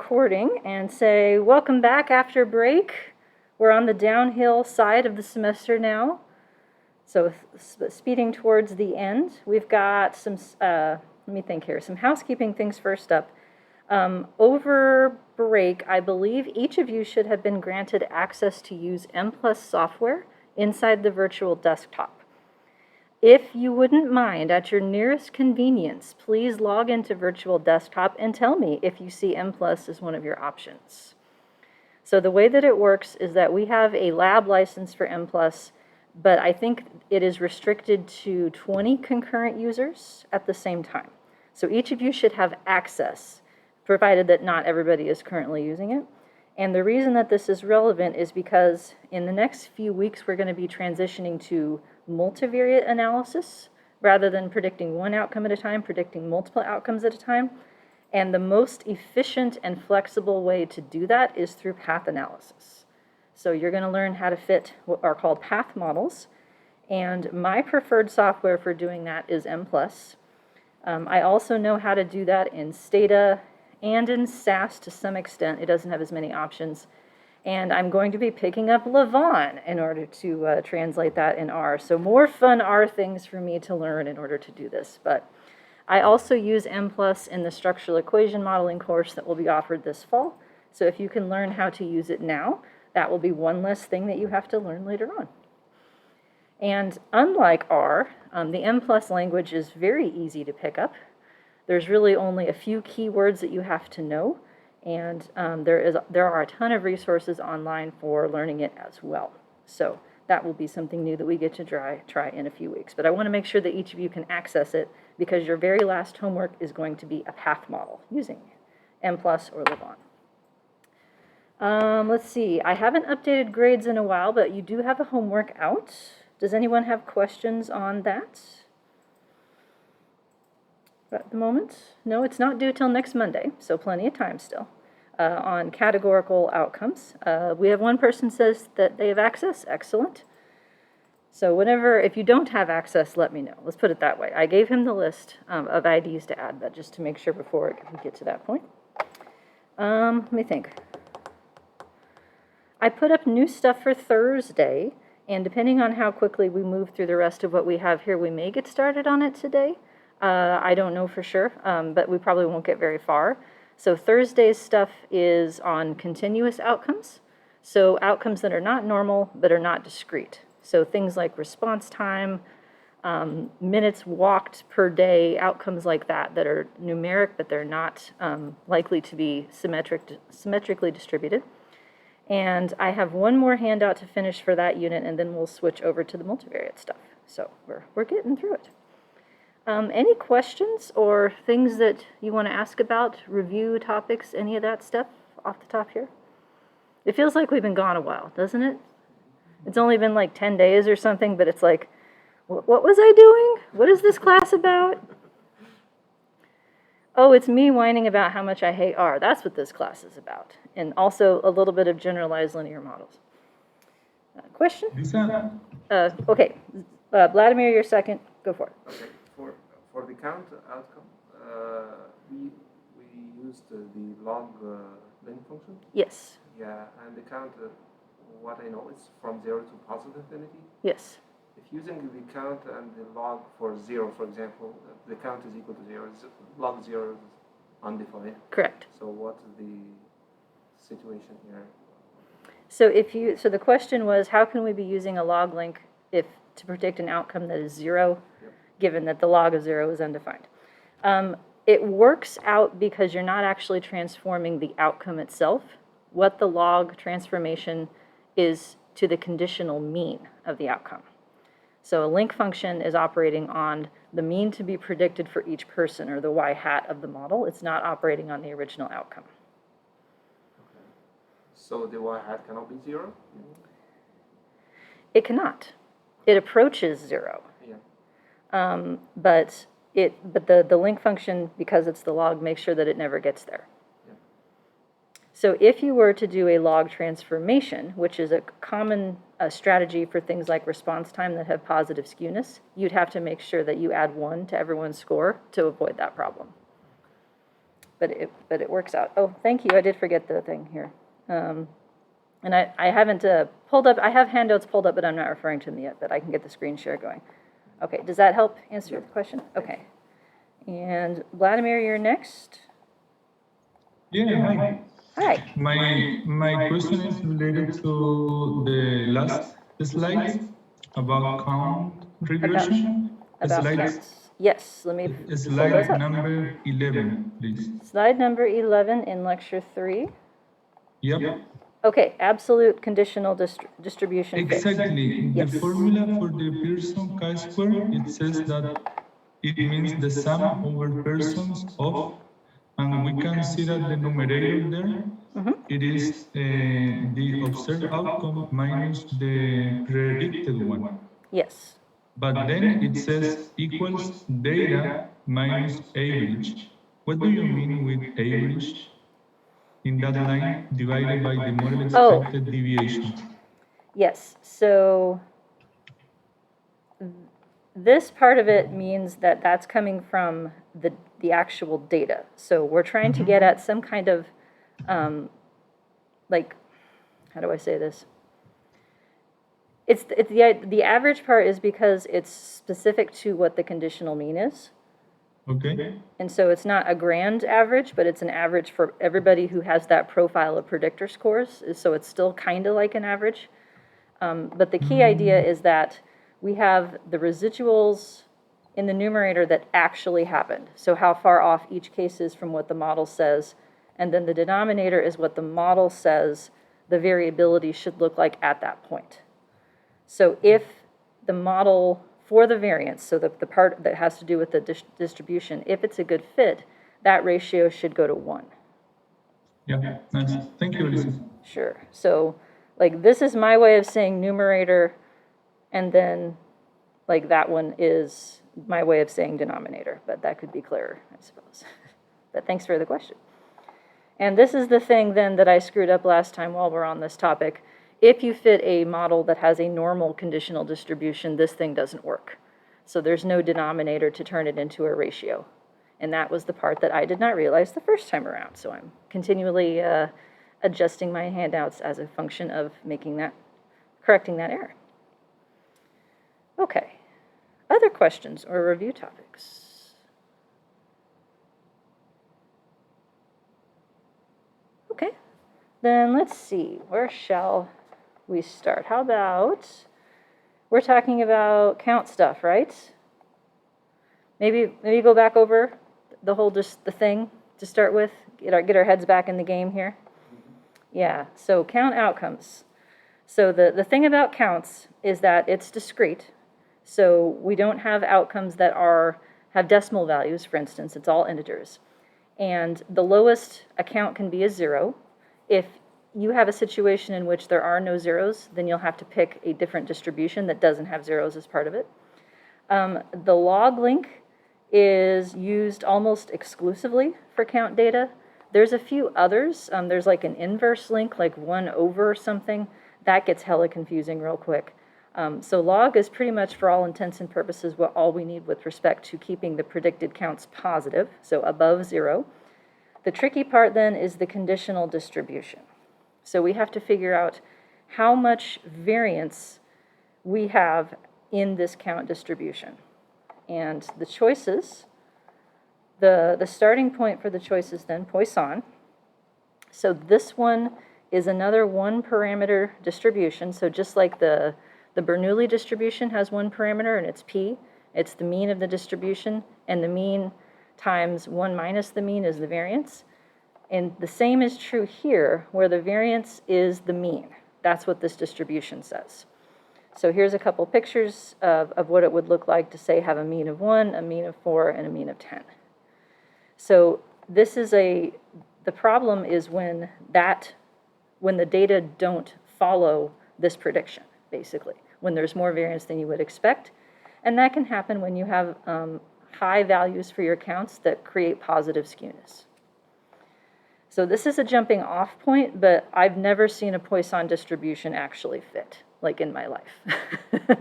recording and say, welcome back after break. We're on the downhill side of the semester now. So speeding towards the end, we've got some, let me think here, some housekeeping things first up. Over break, I believe each of you should have been granted access to use M+ software inside the virtual desktop. If you wouldn't mind, at your nearest convenience, please log into virtual desktop and tell me if you see M+ as one of your options. So the way that it works is that we have a lab license for M+, but I think it is restricted to 20 concurrent users at the same time. So each of you should have access, provided that not everybody is currently using it. And the reason that this is relevant is because in the next few weeks, we're going to be transitioning to multivariate analysis rather than predicting one outcome at a time, predicting multiple outcomes at a time. And the most efficient and flexible way to do that is through path analysis. So you're going to learn how to fit what are called path models. And my preferred software for doing that is M+. I also know how to do that in Stata and in SAS to some extent. It doesn't have as many options. And I'm going to be picking up Lavon in order to translate that in R. So more fun R things for me to learn in order to do this. But I also use M+ in the structural equation modeling course that will be offered this fall. So if you can learn how to use it now, that will be one less thing that you have to learn later on. And unlike R, the M+ language is very easy to pick up. There's really only a few keywords that you have to know. And there are a ton of resources online for learning it as well. So that will be something new that we get to try in a few weeks. But I want to make sure that each of you can access it because your very last homework is going to be a path model using M+ or Lavon. Let's see, I haven't updated grades in a while, but you do have a homework out. Does anyone have questions on that? At the moment? No, it's not due till next Monday, so plenty of time still. On categorical outcomes. We have one person says that they have access. Excellent. So if you don't have access, let me know. Let's put it that way. I gave him the list of IDs to add, but just to make sure before we get to that point. Let me think. I put up new stuff for Thursday, and depending on how quickly we move through the rest of what we have here, we may get started on it today. I don't know for sure, but we probably won't get very far. So Thursday's stuff is on continuous outcomes. So outcomes that are not normal, but are not discrete. So things like response time, minutes walked per day, outcomes like that are numeric, but they're not likely to be symmetrically distributed. And I have one more handout to finish for that unit, and then we'll switch over to the multivariate stuff. So we're getting through it. Any questions or things that you want to ask about, review topics, any of that stuff off the top here? It feels like we've been gone a while, doesn't it? It's only been like 10 days or something, but it's like, what was I doing? What is this class about? Oh, it's me whining about how much I hate R. That's what this class is about. And also a little bit of generalized linear models. Question? Okay. Vladimir, you're second. Go for it. Okay. For the count outcome, we used the log length function. Yes. Yeah, and the count, what I know is from 0 to positive infinity. Yes. If using the count and the log for 0, for example, the count is equal to 0. Log 0 is undefined. Correct. So what is the situation here? So the question was, how can we be using a log link to predict an outcome that is 0? Given that the log of 0 is undefined. It works out because you're not actually transforming the outcome itself. What the log transformation is to the conditional mean of the outcome. So a link function is operating on the mean to be predicted for each person, or the y hat of the model. It's not operating on the original outcome. Okay. So the y hat cannot be 0? It cannot. It approaches 0. But the link function, because it's the log, makes sure that it never gets there. Yeah. So if you were to do a log transformation, which is a common strategy for things like response time that have positive skewness, you'd have to make sure that you add 1 to everyone's score to avoid that problem. but it works out. Oh, thank you. I did forget the thing here. And I haven't pulled up. I have handouts pulled up, but I'm not referring to them yet. But I can get the screen share going. Okay. Does that help answer the question? Okay. And Vladimir, you're next. Yeah, hi. Hi. My question is related to the last slide about count regression. About counts. Yes. Let me pull those Slide up. number 11, please. Slide number 11 in lecture 3. Yep. Okay, absolute conditional distribution fixed. Exactly. Yes. The formula for the Pearson chi-square, it says that it means the sum over persons of, and we can see that the numerator there, it is the observed outcome minus the predicted one. Yes. But then it says equals data minus average. What do you mean with average? In that line, divided by the model expected deviation. Yes, so this part of it means that that's coming from the actual data. So we're trying to get at some kind of, like, how do I say this? It's the average part is because it's specific to what the conditional mean is. Okay. And so it's not a grand average, but it's an average for everybody who has that profile of predictor scores. So it's still kind of like an average. But the key idea is that we have the residuals in the numerator that actually happened. So how far off each case is from what the model says. And then the denominator is what the model says the variability should look like at that point. So if the model for the variance, so the part that has to do with the distribution, if it's a good fit, that ratio should go to 1. Yeah, nice. Thank you, Lisa. Sure. So, like, this is my way of saying numerator, and then, like, that one is my way of saying denominator, but that could be clearer, I suppose. But thanks for the question. And this is the thing, then, that I screwed up last time while we're on this topic. If you fit a model that has a normal conditional distribution, this thing doesn't work. So there's no denominator to turn it into a ratio. And that was the part that I did not realize the first time around. So I'm continually adjusting my handouts as a function of correcting that error. Okay. Other questions or review topics? Okay. Then let's see. Where shall we start? How about, we're talking about count stuff, right? Maybe go back over the whole, just the thing to start with, get our heads back in the game here. Yeah, so count outcomes. So the thing about counts is that it's discrete. So we don't have outcomes that have decimal values, for instance. It's all integers. And the lowest a count can be a 0. If you have a situation in which there are no zeros, then you'll have to pick a different distribution that doesn't have zeros as part of it. The log link is used almost exclusively for count data. There's a few others. There's like an inverse link, like 1 over something. That gets hella confusing real quick. So log is pretty much, for all intents and purposes, all we need with respect to keeping the predicted counts positive, so above 0. The tricky part then is the conditional distribution. So we have to figure out how much variance we have in this count distribution. And the choices, the starting point for the choices then, Poisson. So this one is another 1-parameter distribution. So just like the Bernoulli distribution has 1 parameter and it's P, it's the mean of the distribution, and the mean times 1 minus the mean is the variance. And the same is true here, where the variance is the mean. That's what this distribution says. So here's a couple pictures of what it would look like to, say, have a mean of 1, a mean of 4, and a mean of 10. So this is the problem is when the data don't follow this prediction, basically, when there's more variance than you would expect. And that can happen when you have high values for your counts that create positive skewness. So this is a jumping off point, but I've never seen a Poisson distribution actually fit, like in my life.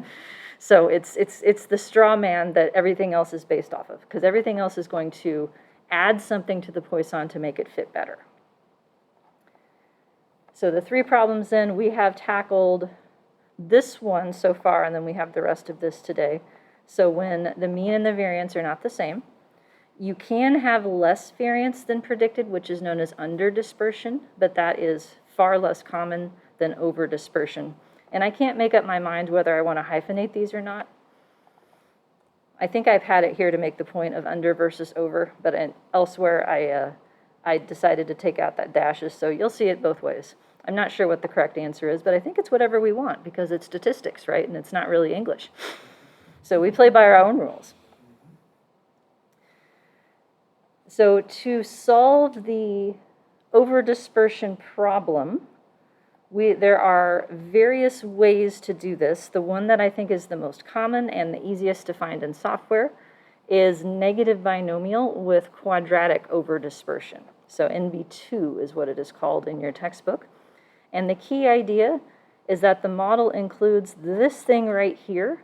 So it's the straw man that everything else is based off of, because everything else is going to add something to the Poisson to make it fit better. So the 3 problems then, we have tackled this one so far, and then we have the rest of this today. So when the mean and the variance are not the same, you can have less variance than predicted, which is known as under dispersion, but that is far less common than over dispersion. And I can't make up my mind whether I want to hyphenate these or not. I think I've had it here to make the point of under versus over, but elsewhere I decided to take out that dashes, so you'll see it both ways. I'm not sure what the correct answer is, but I think it's whatever we want because it's statistics, right? And it's not really English. So we play by our own rules. So to solve the over-dispersion problem, there are various ways to do this. The one that I think is the most common and the easiest to find in software is negative binomial with quadratic over-dispersion. So NB2 is what it is called in your textbook. And the key idea is that the model includes this thing right here,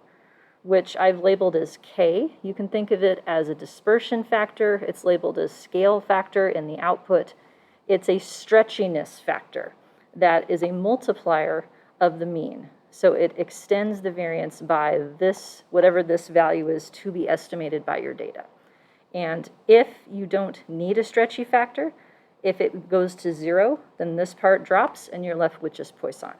which I've labeled as K. You can think of it as a dispersion factor. It's labeled as scale factor in the output. It's a stretchiness factor that is a multiplier of the mean. So it extends the variance by this, whatever this value is, to be estimated by your data. And if you don't need a stretchy factor, if it goes to 0, then this part drops and you're left with just Poisson.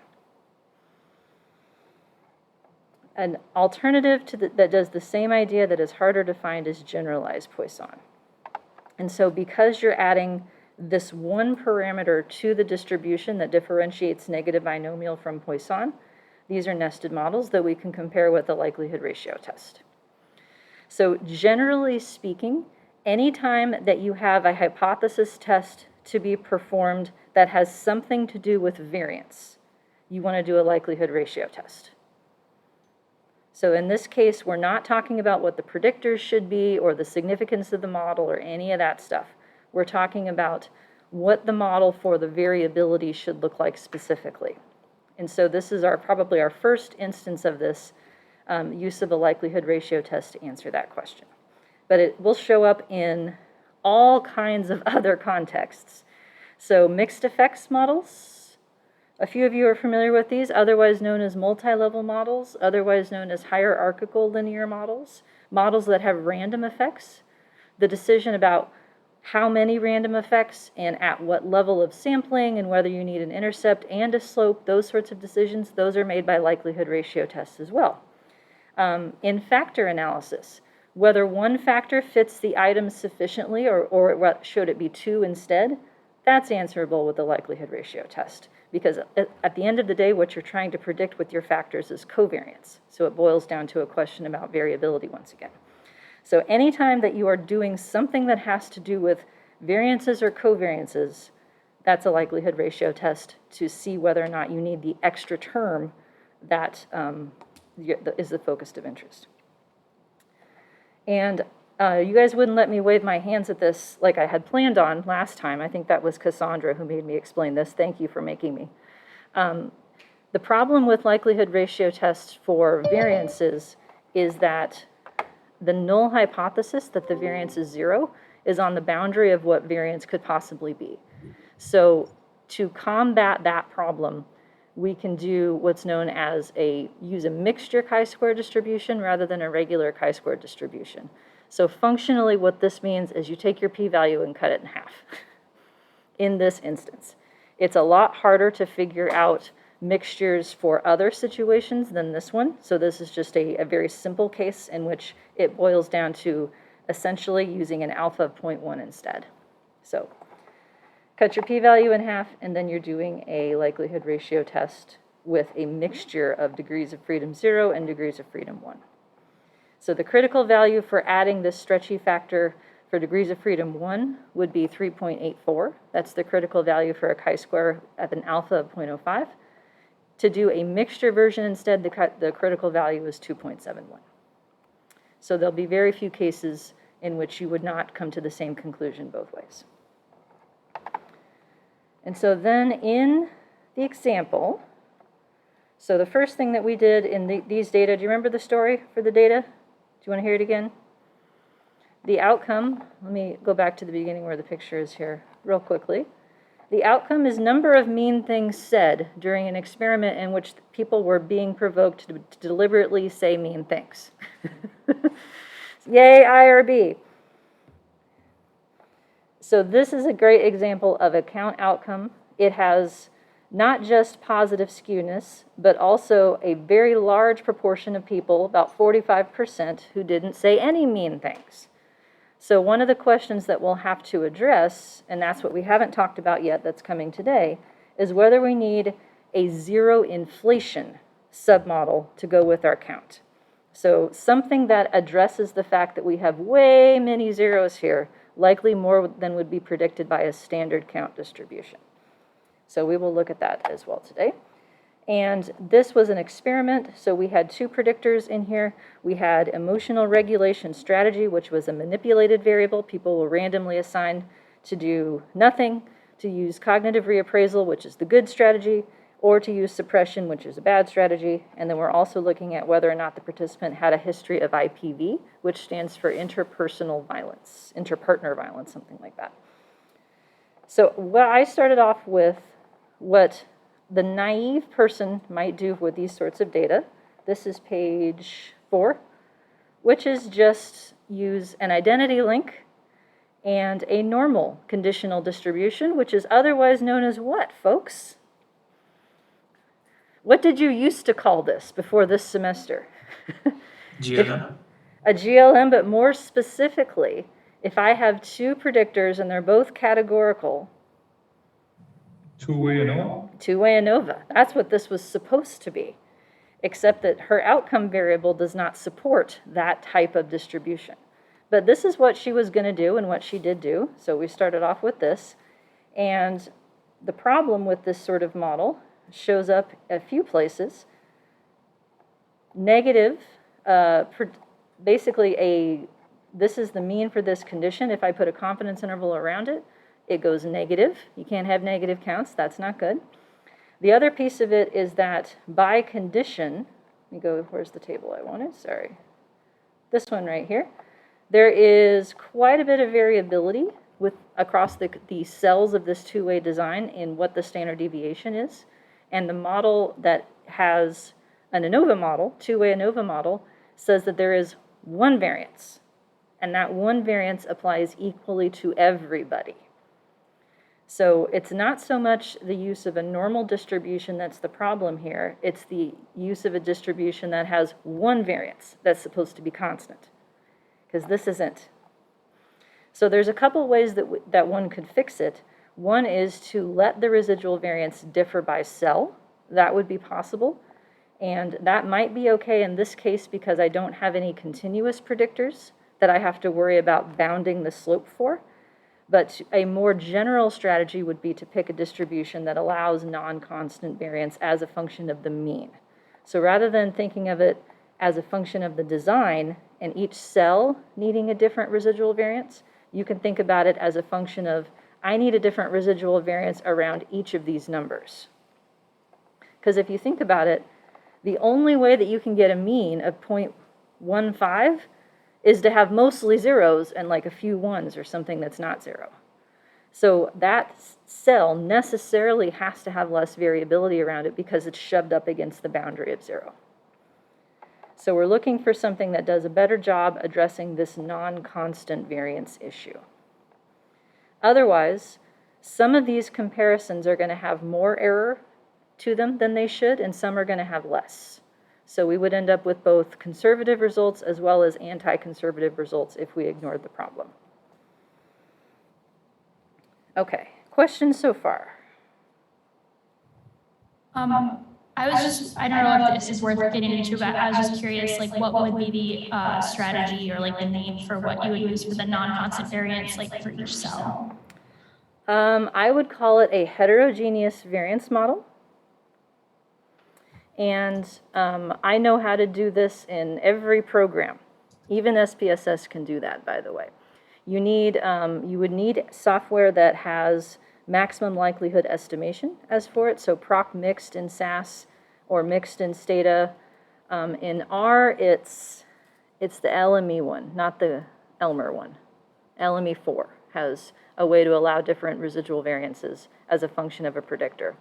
An alternative to that does the same idea that is harder to find is generalized Poisson. And so because you're adding this one parameter to the distribution that differentiates negative binomial from Poisson, these are nested models that we can compare with the likelihood ratio test. So generally speaking, anytime that you have a hypothesis test to be performed that has something to do with variance, you want to do a likelihood ratio test. So in this case, we're not talking about what the predictors should be or the significance of the model or any of that stuff. We're talking about what the model for the variability should look like specifically. And so this is probably our first instance of this use of a likelihood ratio test to answer that question. But it will show up in all kinds of other contexts. So mixed effects models, a few of you are familiar with these, otherwise known as multi-level models, otherwise known as hierarchical linear models, models that have random effects. The decision about how many random effects and at what level of sampling and whether you need an intercept and a slope, those sorts of decisions, those are made by likelihood ratio tests as well. In factor analysis, whether one factor fits the item sufficiently or should it be 2 instead, that's answerable with the likelihood ratio test. Because at the end of the day, what you're trying to predict with your factors is covariance. So it boils down to a question about variability once again. So anytime that you are doing something that has to do with variances or covariances, that's a likelihood ratio test to see whether or not you need the extra term that is the focus of interest. And you guys wouldn't let me wave my hands at this like I had planned on last time. I think that was Cassandra who made me explain this. Thank you for making me. The problem with likelihood ratio tests for variances is that the null hypothesis that the variance is 0 is on the boundary of what variance could possibly be. So to combat that problem, we can do what's known as use a mixture chi-square distribution rather than a regular chi-square distribution. So functionally what this means is you take your p-value and cut it in half in this instance. It's a lot harder to figure out mixtures for other situations than this one. So this is just a very simple case in which it boils down to essentially using an alpha of 0.1 instead. So cut your p-value in half, and then you're doing a likelihood ratio test with a mixture of degrees of freedom 0 and degrees of freedom 1. So the critical value for adding this stretchy factor for degrees of freedom 1 would be 3.84. That's the critical value for a chi-square at an alpha of 0.05. To do a mixture version instead, the critical value is 2.71. So there'll be very few cases in which you would not come to the same conclusion both ways. And so then in the example, so the first thing that we did in these data, do you remember the story for the data? Do you want to hear it again? The outcome, let me go back to the beginning where the picture is here real quickly. The outcome is number of mean things said during an experiment in which people were being provoked to deliberately say mean things. Yay, I or B. So this is a great example of a count outcome. It has not just positive skewness, but also a very large proportion of people, about 45%, who didn't say any mean things. So one of the questions that we'll have to address, and that's what we haven't talked about yet that's coming today, is whether we need a zero inflation submodel to go with our count. So something that addresses the fact that we have way many zeros here, likely more than would be predicted by a standard count distribution. So we will look at that as well today. And this was an experiment, so we had two predictors in here. We had emotional regulation strategy, which was a manipulated variable. People were randomly assigned to do nothing, to use cognitive reappraisal, which is the good strategy, or to use suppression, which is a bad strategy. And then we're also looking at whether or not the participant had a history of IPV, which stands for interpersonal violence, interpartner violence, something like that. So what I started off with, what the naive person might do with these sorts of data. This is page 4, which is just use an identity link and a normal conditional distribution, which is otherwise known as what, folks? What did you used to call this before this semester? GLM. A GLM, but more specifically, if I have two predictors and they're both categorical, Two-way ANOVA. Two-way ANOVA. That's what this was supposed to be, except that her outcome variable does not support that type of distribution. But this is what she was going to do and what she did do. So we started off with this. And the problem with this sort of model shows up a few places. Negative, basically this is the mean for this condition. If I put a confidence interval around it, it goes negative. You can't have negative counts. That's not good. The other piece of it is that by condition, let me go, where's the table I wanted? Sorry. This one right here. There is quite a bit of variability across the cells of this two-way design in what the standard deviation is. And the model that has an ANOVA model, two-way ANOVA model, says that there is one variance. And that one variance applies equally to everybody. So it's not so much the use of a normal distribution that's the problem here. It's the use of a distribution that has one variance that's supposed to be constant, because this isn't. So there's a couple ways that one could fix it. One is to let the residual variance differ by cell. That would be possible. And that might be okay in this case because I don't have any continuous predictors that I have to worry about bounding the slope for. But a more general strategy would be to pick a distribution that allows non-constant variance as a function of the mean. So rather than thinking of it as a function of the design and each cell needing a different residual variance, you can think about it as a function of, I need a different residual variance around each of these numbers. Because if you think about it, the only way that you can get a mean of 0.15 is to have mostly zeros and like a few ones or something that's not zero. So that cell necessarily has to have less variability around it because it's shoved up against the boundary of zero. So we're looking for something that does a better job addressing this non-constant variance issue. Otherwise, some of these comparisons are going to have more error to them than they should, and some are going to have less. So we would end up with both conservative results as well as anti-conservative results if we ignored the problem. Okay, questions so far? I don't know if this is worth getting into, but I was just curious, like, what would be the strategy or like the name for what you would use for the non-constant variance, like for each cell? I would call it a heterogeneous variance model. And I know how to do this in every program. Even SPSS can do that, by the way. You would need software that has maximum likelihood estimation as for it. So proc mixed in SAS or mixed in Stata. In R, it's the LME one, not the Elmer one. LME4 has a way to allow different residual variances as a function of a predictor.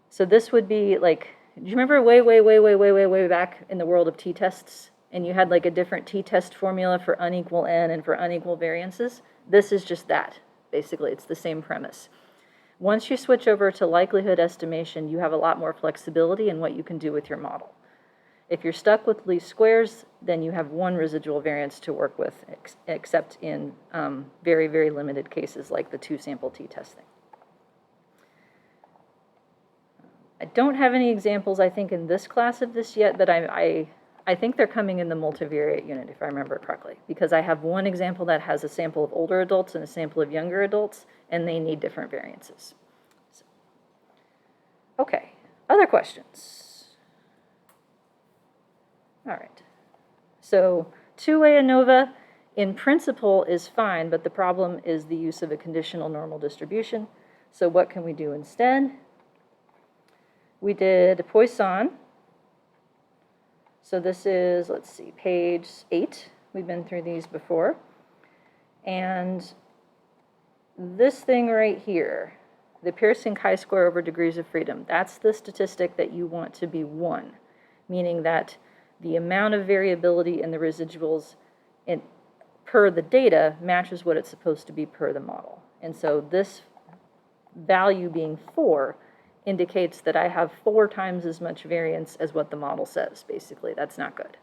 So this would be like, do you remember way back in the world of t-tests? And you had like a different t-test formula for unequal n and for unequal variances? This is just that, basically. It's the same premise. Once you switch over to likelihood estimation, you have a lot more flexibility in what you can do with your model. If you're stuck with least squares, then you have one residual variance to work with, except in very, very limited cases like the two-sample t-test thing. I don't have any examples, I think, in this class of this yet, but I think they're coming in the multivariate unit, if I remember correctly, because I have one example that has a sample of older adults and a sample of younger adults, and they need different variances. So, okay, other questions? All right, so two-way ANOVA in principle is fine, but the problem is the use of a conditional normal distribution. So what can we do instead? We did Poisson. So this is, let's see, page 8. We've been through these before. And this thing right here, the Pearson chi-square over degrees of freedom, that's the statistic that you want to be 1, meaning that the amount of variability in the residuals per the data matches what it's supposed to be per the model. And so this value being 4 indicates that I have 4 times as much variance as what the model says, basically. That's not good.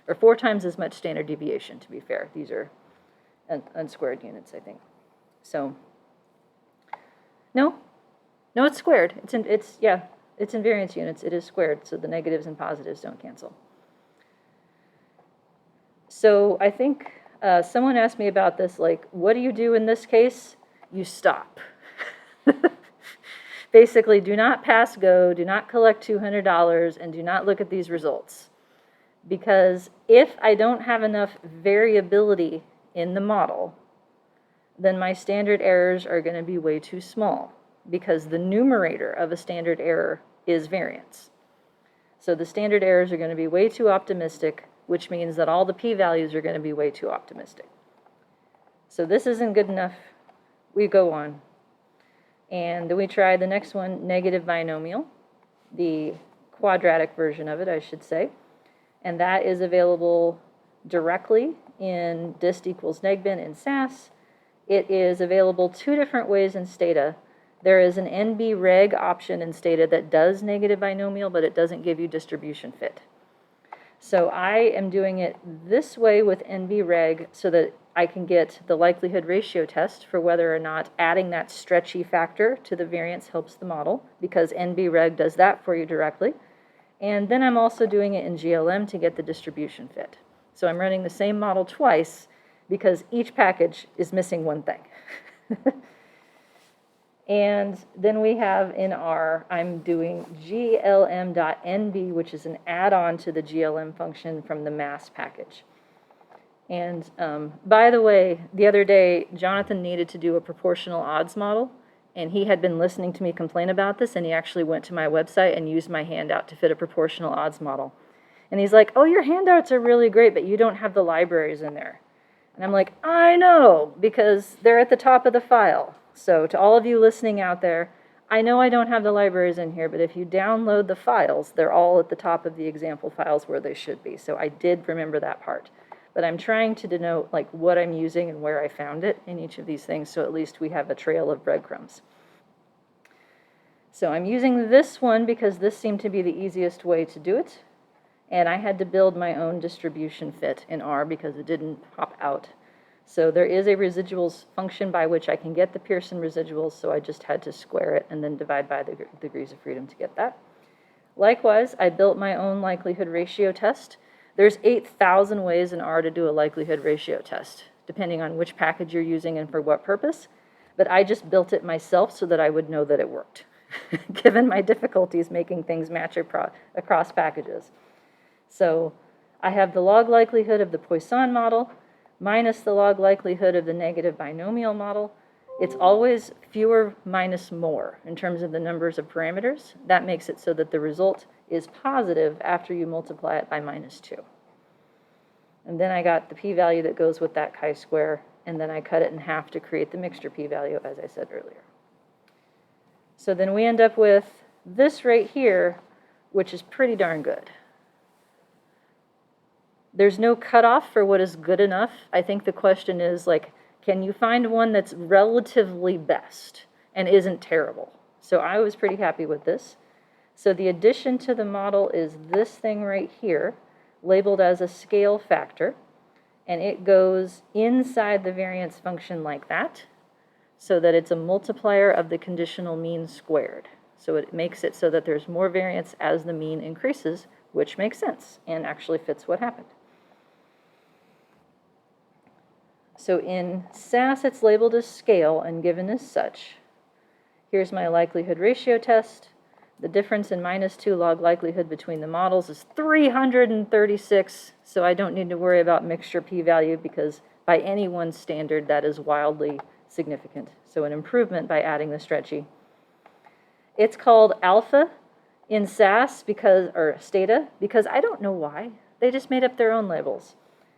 Or 4 times as much standard deviation, to be fair. These are unsquared units, I think. So, no, it's squared. It's in variance units. It is squared, so the negatives and positives don't cancel. So I think someone asked me about this, like, what do you do in this case? You stop. Basically, do not pass go, do not collect $200, and do not look at these results. Because if I don't have enough variability in the model, then my standard errors are going to be way too small, because the numerator of a standard error is variance. So the standard errors are going to be way too optimistic, which means that all the p-values are going to be way too optimistic. So this isn't good enough. We go on. And then we try the next one, negative binomial, the quadratic version of it, I should say. And that is available directly in dist equals negbin in SAS. It is available 2 different ways in Stata. There is an NB-reg option in Stata that does negative binomial, but it doesn't give you distribution fit. So I am doing it this way with NB-reg so that I can get the likelihood ratio test for whether or not adding that stretchy factor to the variance helps the model, because NB-reg does that for you directly. And then I'm also doing it in GLM to get the distribution fit. So I'm running the same model twice because each package is missing one thing. And then we have in R, I'm doing glm.nb, which is an add-on to the GLM function from the mass package. And by the way, the other day, Jonathan needed to do a proportional odds model, and he had been listening to me complain about this, and he actually went to my website and used my handout to fit a proportional odds model. And he's like, oh, your handouts are really great, but you don't have the libraries in there. And I'm like, I know, because they're at the top of the file. So to all of you listening out there, I know I don't have the libraries in here, but if you download the files, they're all at the top of the example files where they should be. So I did remember that part. But I'm trying to denote like what I'm using and where I found it in each of these things, so at least we have a trail of breadcrumbs. So I'm using this one because this seemed to be the easiest way to do it. And I had to build my own distribution fit in R because it didn't pop out. So there is a residuals function by which I can get the Pearson residuals, so I just had to square it and then divide by the degrees of freedom to get that. Likewise, I built my own likelihood ratio test. There's 8,000 ways in R to do a likelihood ratio test, depending on which package you're using and for what purpose. But I just built it myself so that I would know that it worked, given my difficulties making things match across packages. So I have the log likelihood of the Poisson model minus the log likelihood of the negative binomial model. It's always fewer minus more in terms of the numbers of parameters. That makes it so that the result is positive after you multiply it by -2. And then I got the p-value that goes with that chi-square, and then I cut it in half to create the mixture p-value, as I said earlier. So then we end up with this right here, which is pretty darn good. There's no cutoff for what is good enough. I think the question is, like, can you find one that's relatively best and isn't terrible? So I was pretty happy with this. So the addition to the model is this thing right here, labeled as a scale factor, and it goes inside the variance function like that, so that it's a multiplier of the conditional mean squared. So it makes it so that there's more variance as the mean increases, which makes sense and actually fits what happened. So in SAS, it's labeled as scale and given as such. Here's my likelihood ratio test. The difference in -2 log likelihood between the models is 336, so I don't need to worry about mixture p-value because by anyone's standard, that is wildly significant. So an improvement by adding the stretchy. It's called alpha in SAS or Stata because I don't know why. They just made up their own labels.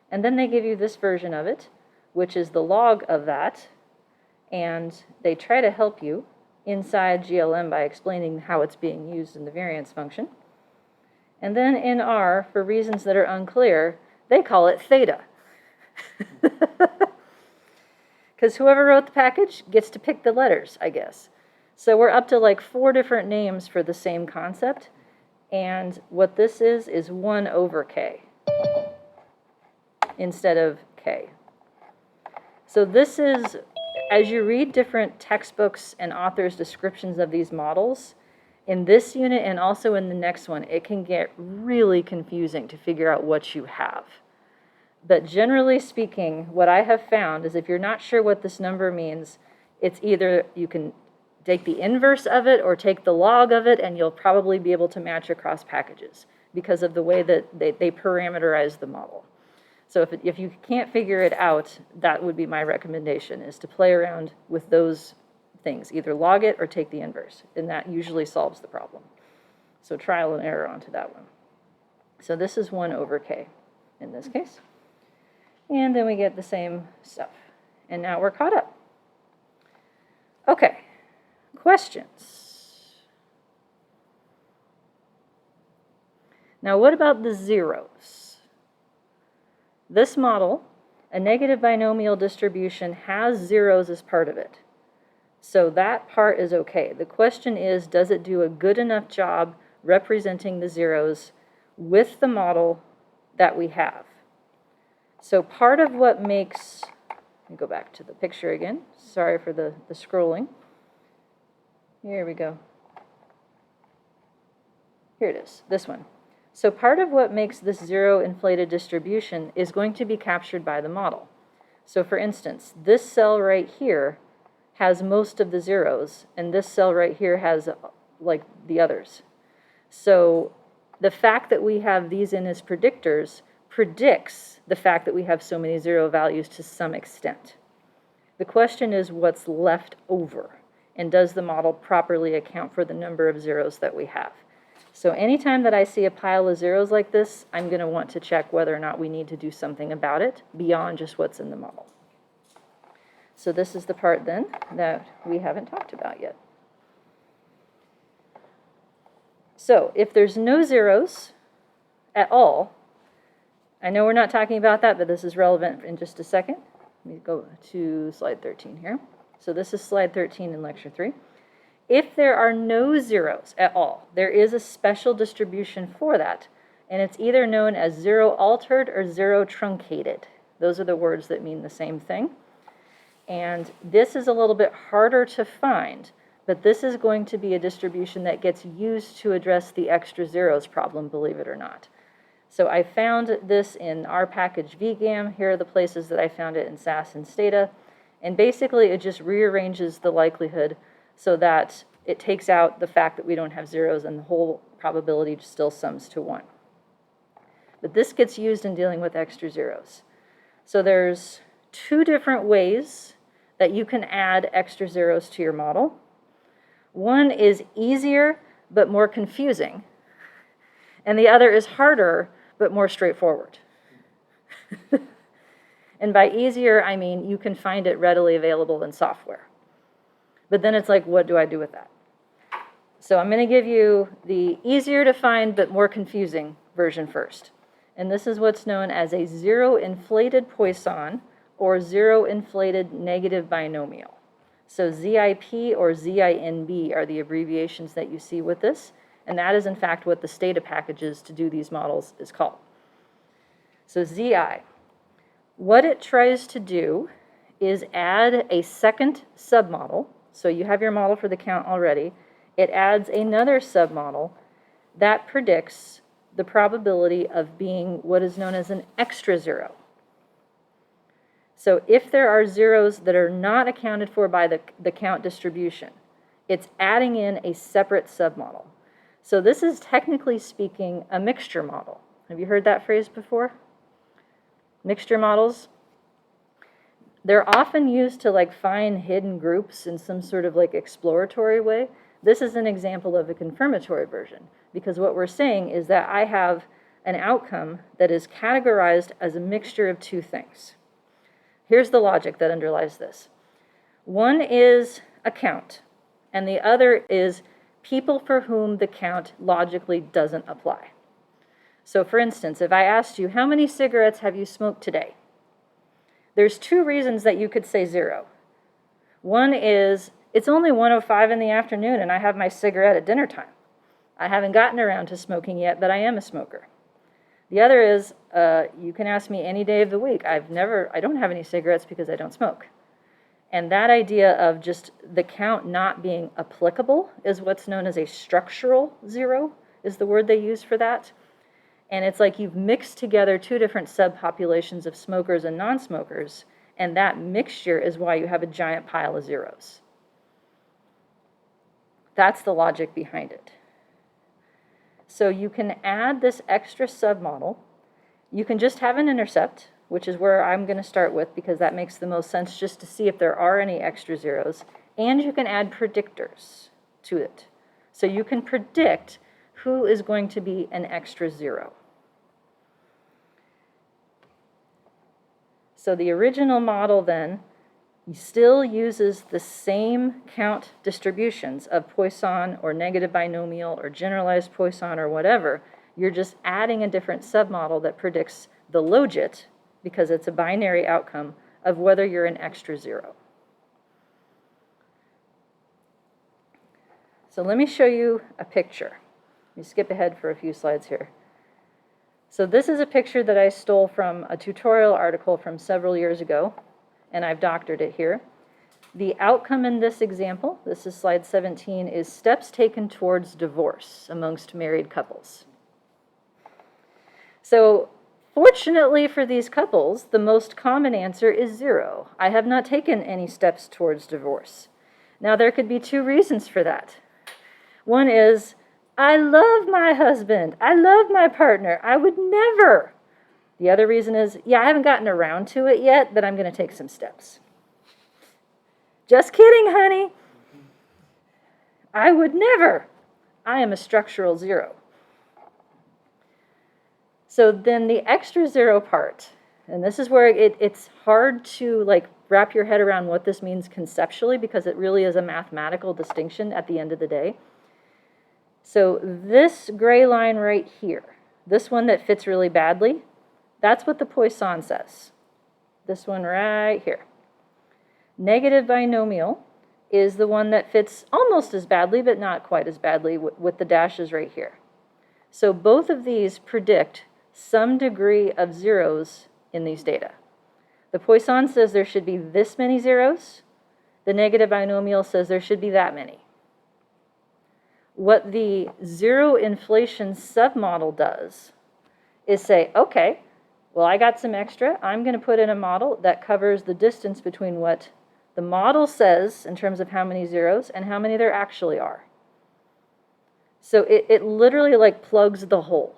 And then they give you this version of it, which is the log of that, and they try to help you inside GLM by explaining how it's being used in the variance function. And then in R, for reasons that are unclear, they call it theta. Because whoever wrote the package gets to pick the letters, I guess. So we're up to like 4 different names for the same concept. And what this is 1 over k instead of k. So this is, as you read different textbooks and authors' descriptions of these models, in this unit and also in the next one, it can get really confusing to figure out what you have. But generally speaking, what I have found is if you're not sure what this number means, it's either you can take the inverse of it or take the log of it, and you'll probably be able to match across packages because of the way that they parameterize the model. So if you can't figure it out, that would be my recommendation, is to play around with those things. Either log it or take the inverse, and that usually solves the problem. So trial and error onto that one. So this is 1 over k in this case. And then we get the same stuff. And now we're caught up. Okay, questions? Now what about the zeros? This model, a negative binomial distribution, has zeros as part of it. So that part is okay. The question is, does it do a good enough job representing the zeros with the model that we have? So part of what makes, let me go back to the picture again. Sorry for the scrolling. Here we go. Here it is, this one. So part of what makes this zero inflated distribution is going to be captured by the model. So for instance, this cell right here has most of the zeros, and this cell right here has like the others. So the fact that we have these in as predictors predicts the fact that we have so many zero values to some extent. The question is what's left over, and does the model properly account for the number of zeros that we have? So anytime that I see a pile of zeros like this, I'm going to want to check whether or not we need to do something about it beyond just what's in the model. So this is the part then that we haven't talked about yet. So if there's no zeros at all, I know we're not talking about that, but this is relevant in just a second. Let me go to slide 13 here. So this is slide 13 in lecture 3. If there are no zeros at all, there is a special distribution for that, and it's either known as zero altered or zero truncated. Those are the words that mean the same thing. And this is a little bit harder to find, but this is going to be a distribution that gets used to address the extra zeros problem, believe it or not. So I found this in our package VGAM. Here are the places that I found it in SAS and Stata. And basically, it just rearranges the likelihood so that it takes out the fact that we don't have zeros and the whole probability still sums to 1. But this gets used in dealing with extra zeros. So there's 2 different ways that you can add extra zeros to your model. One is easier but more confusing, and the other is harder but more straightforward. And by easier, I mean you can find it readily available in software. But then it's like, what do I do with that? So I'm going to give you the easier to find but more confusing version first. And this is what's known as a zero-inflated Poisson or zero-inflated negative binomial. So ZIP or ZINB are the abbreviations that you see with this. And that is, in fact, what the Stata packages to do these models is called. So ZI. What it tries to do is add a second submodel. So you have your model for the count already. It adds another submodel that predicts the probability of being what is known as an extra zero. So if there are zeros that are not accounted for by the count distribution, it's adding in a separate submodel. So this is, technically speaking, a mixture model. Have you heard that phrase before? Mixture models? They're often used to like find hidden groups in some sort of like exploratory way. This is an example of a confirmatory version, because what we're saying is that I have an outcome that is categorized as a mixture of two things. Here's the logic that underlies this. One is a count, and the other is people for whom the count logically doesn't apply. So for instance, if I asked you, how many cigarettes have you smoked today? There's two reasons that you could say zero. One is, it's only 1:05 in the afternoon and I have my cigarette at dinner time. I haven't gotten around to smoking yet, but I am a smoker. The other is, you can ask me any day of the week. I don't have any cigarettes because I don't smoke. And that idea of just the count not being applicable is what's known as a structural zero, is the word they use for that. And it's like you've mixed together two different subpopulations of smokers and non-smokers, and that mixture is why you have a giant pile of zeros. That's the logic behind it. So you can add this extra submodel. You can just have an intercept, which is where I'm going to start with because that makes the most sense, just to see if there are any extra zeros. And you can add predictors to it. So you can predict who is going to be an extra zero. So the original model then still uses the same count distributions of Poisson or negative binomial or generalized Poisson or whatever. You're just adding a different submodel that predicts the logit, because it's a binary outcome, of whether you're an extra zero. So let me show you a picture. Let me skip ahead for a few slides here. So this is a picture that I stole from a tutorial article from several years ago, and I've doctored it here. The outcome in this example, this is slide 17, is steps taken towards divorce amongst married couples. So fortunately for these couples, the most common answer is 0. I have not taken any steps towards divorce. Now there could be two reasons for that. One is, I love my husband. I love my partner. I would never. The other reason is, yeah, I haven't gotten around to it yet, but I'm going to take some steps. Just kidding, honey. I would never. I am a structural zero. So then the extra zero part, and this is where it's hard to like wrap your head around what this means conceptually, because it really is a mathematical distinction at the end of the day. So this gray line right here, this one that fits really badly, that's what the Poisson says. This one right here. Negative binomial is the one that fits almost as badly, but not quite as badly, with the dashes right here. So both of these predict some degree of zeros in these data. The Poisson says there should be this many zeros. The negative binomial says there should be that many. What the zero inflation submodel does is say, okay, well, I got some extra. I'm going to put in a model that covers the distance between what the model says in terms of how many zeros and how many there actually are. So it literally like plugs the hole.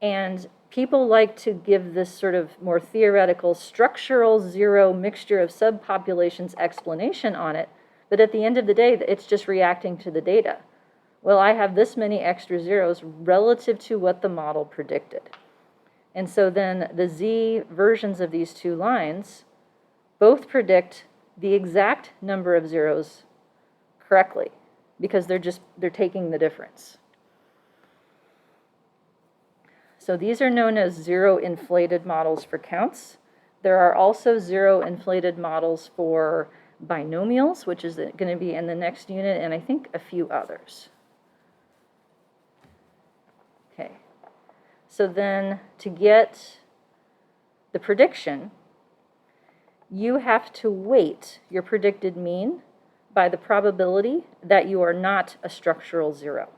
And people like to give this sort of more theoretical structural zero mixture of subpopulations explanation on it. But at the end of the day, it's just reacting to the data. Well, I have this many extra zeros relative to what the model predicted. And so then the z versions of these two lines both predict the exact number of zeros correctly, because they're taking the difference. So these are known as zero inflated models for counts. There are also zero inflated models for binomials, which is going to be in the next unit, and I think a few others. Okay. So then to get the prediction, you have to weight your predicted mean by the probability that you are not a structural zero.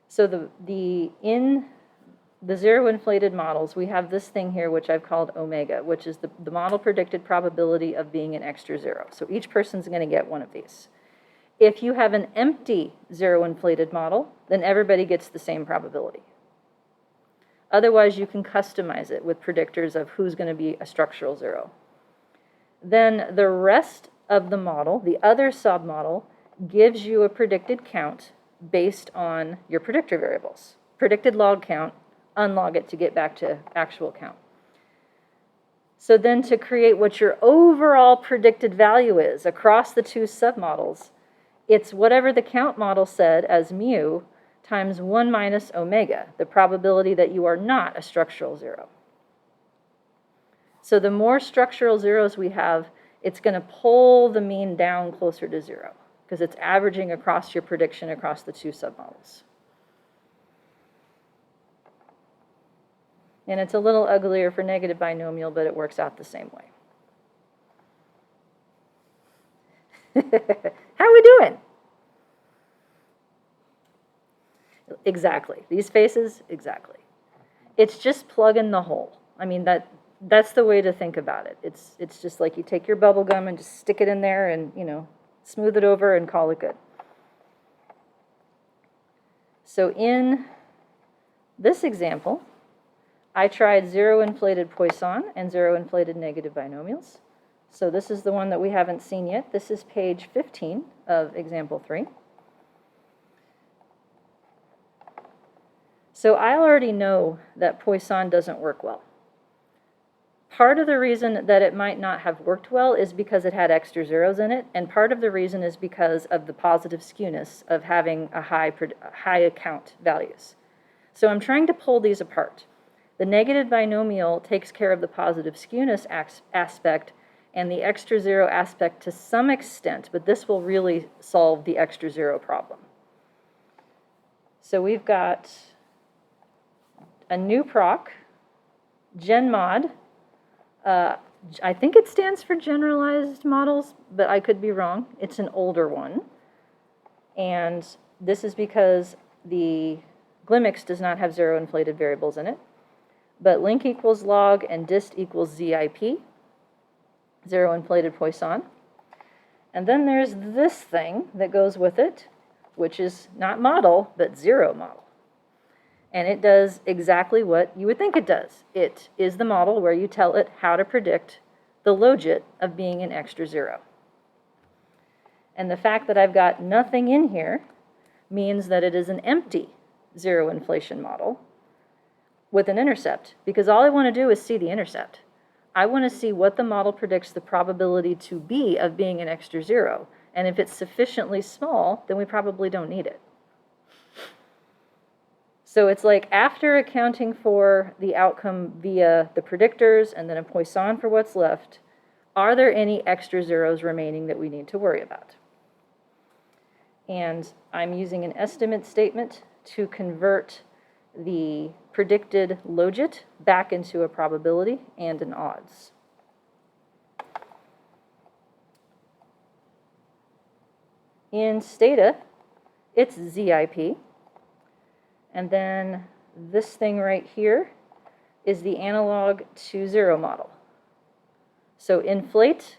So in the zero inflated models, we have this thing here, which I've called omega, which is the model predicted probability of being an extra zero. So each person's going to get one of these. If you have an empty zero inflated model, then everybody gets the same probability. Otherwise, you can customize it with predictors of who's going to be a structural zero. Then the rest of the model, the other submodel, gives you a predicted count based on your predictor variables. Predicted log count, unlog it to get back to actual count. So then to create what your overall predicted value is across the two submodels, it's whatever the count model said as mu times 1 minus omega, the probability that you are not a structural zero. So the more structural zeros we have, it's going to pull the mean down closer to zero, because it's averaging across your prediction across the two submodels. And it's a little uglier for negative binomial, but it works out the same way. How are we doing? Exactly. These faces, exactly. It's just plug in the hole. I mean, that's the way to think about it. It's just like you take your bubble gum and just stick it in there and, smooth it over and call it good. So in this example, I tried zero inflated Poisson and zero inflated negative binomials. So this is the one that we haven't seen yet. This is page 15 of example 3. So I already know that Poisson doesn't work well. Part of the reason that it might not have worked well is because it had extra zeros in it, and part of the reason is because of the positive skewness of having a high count values. So I'm trying to pull these apart. The negative binomial takes care of the positive skewness aspect and the extra zero aspect to some extent, but this will really solve the extra zero problem. So we've got a new proc, GenMod. I think it stands for generalized models, but I could be wrong. It's an older one. And this is because the Glimix does not have zero inflated variables in it. But link equals log and dist equals ZIP, zero inflated Poisson. And then there's this thing that goes with it, which is not model, but zero model. And it does exactly what you would think it does. It is the model where you tell it how to predict the logit of being an extra zero. And the fact that I've got nothing in here means that it is an empty zero inflation model with an intercept, because all I want to do is see the intercept. I want to see what the model predicts the probability to be of being an extra zero. And if it's sufficiently small, then we probably don't need it. So it's like after accounting for the outcome via the predictors and then a Poisson for what's left, are there any extra zeros remaining that we need to worry about? And I'm using an estimate statement to convert the predicted logit back into a probability and an odds. In Stata, it's ZIP. And then this thing right here is the analog to zero model. So inflate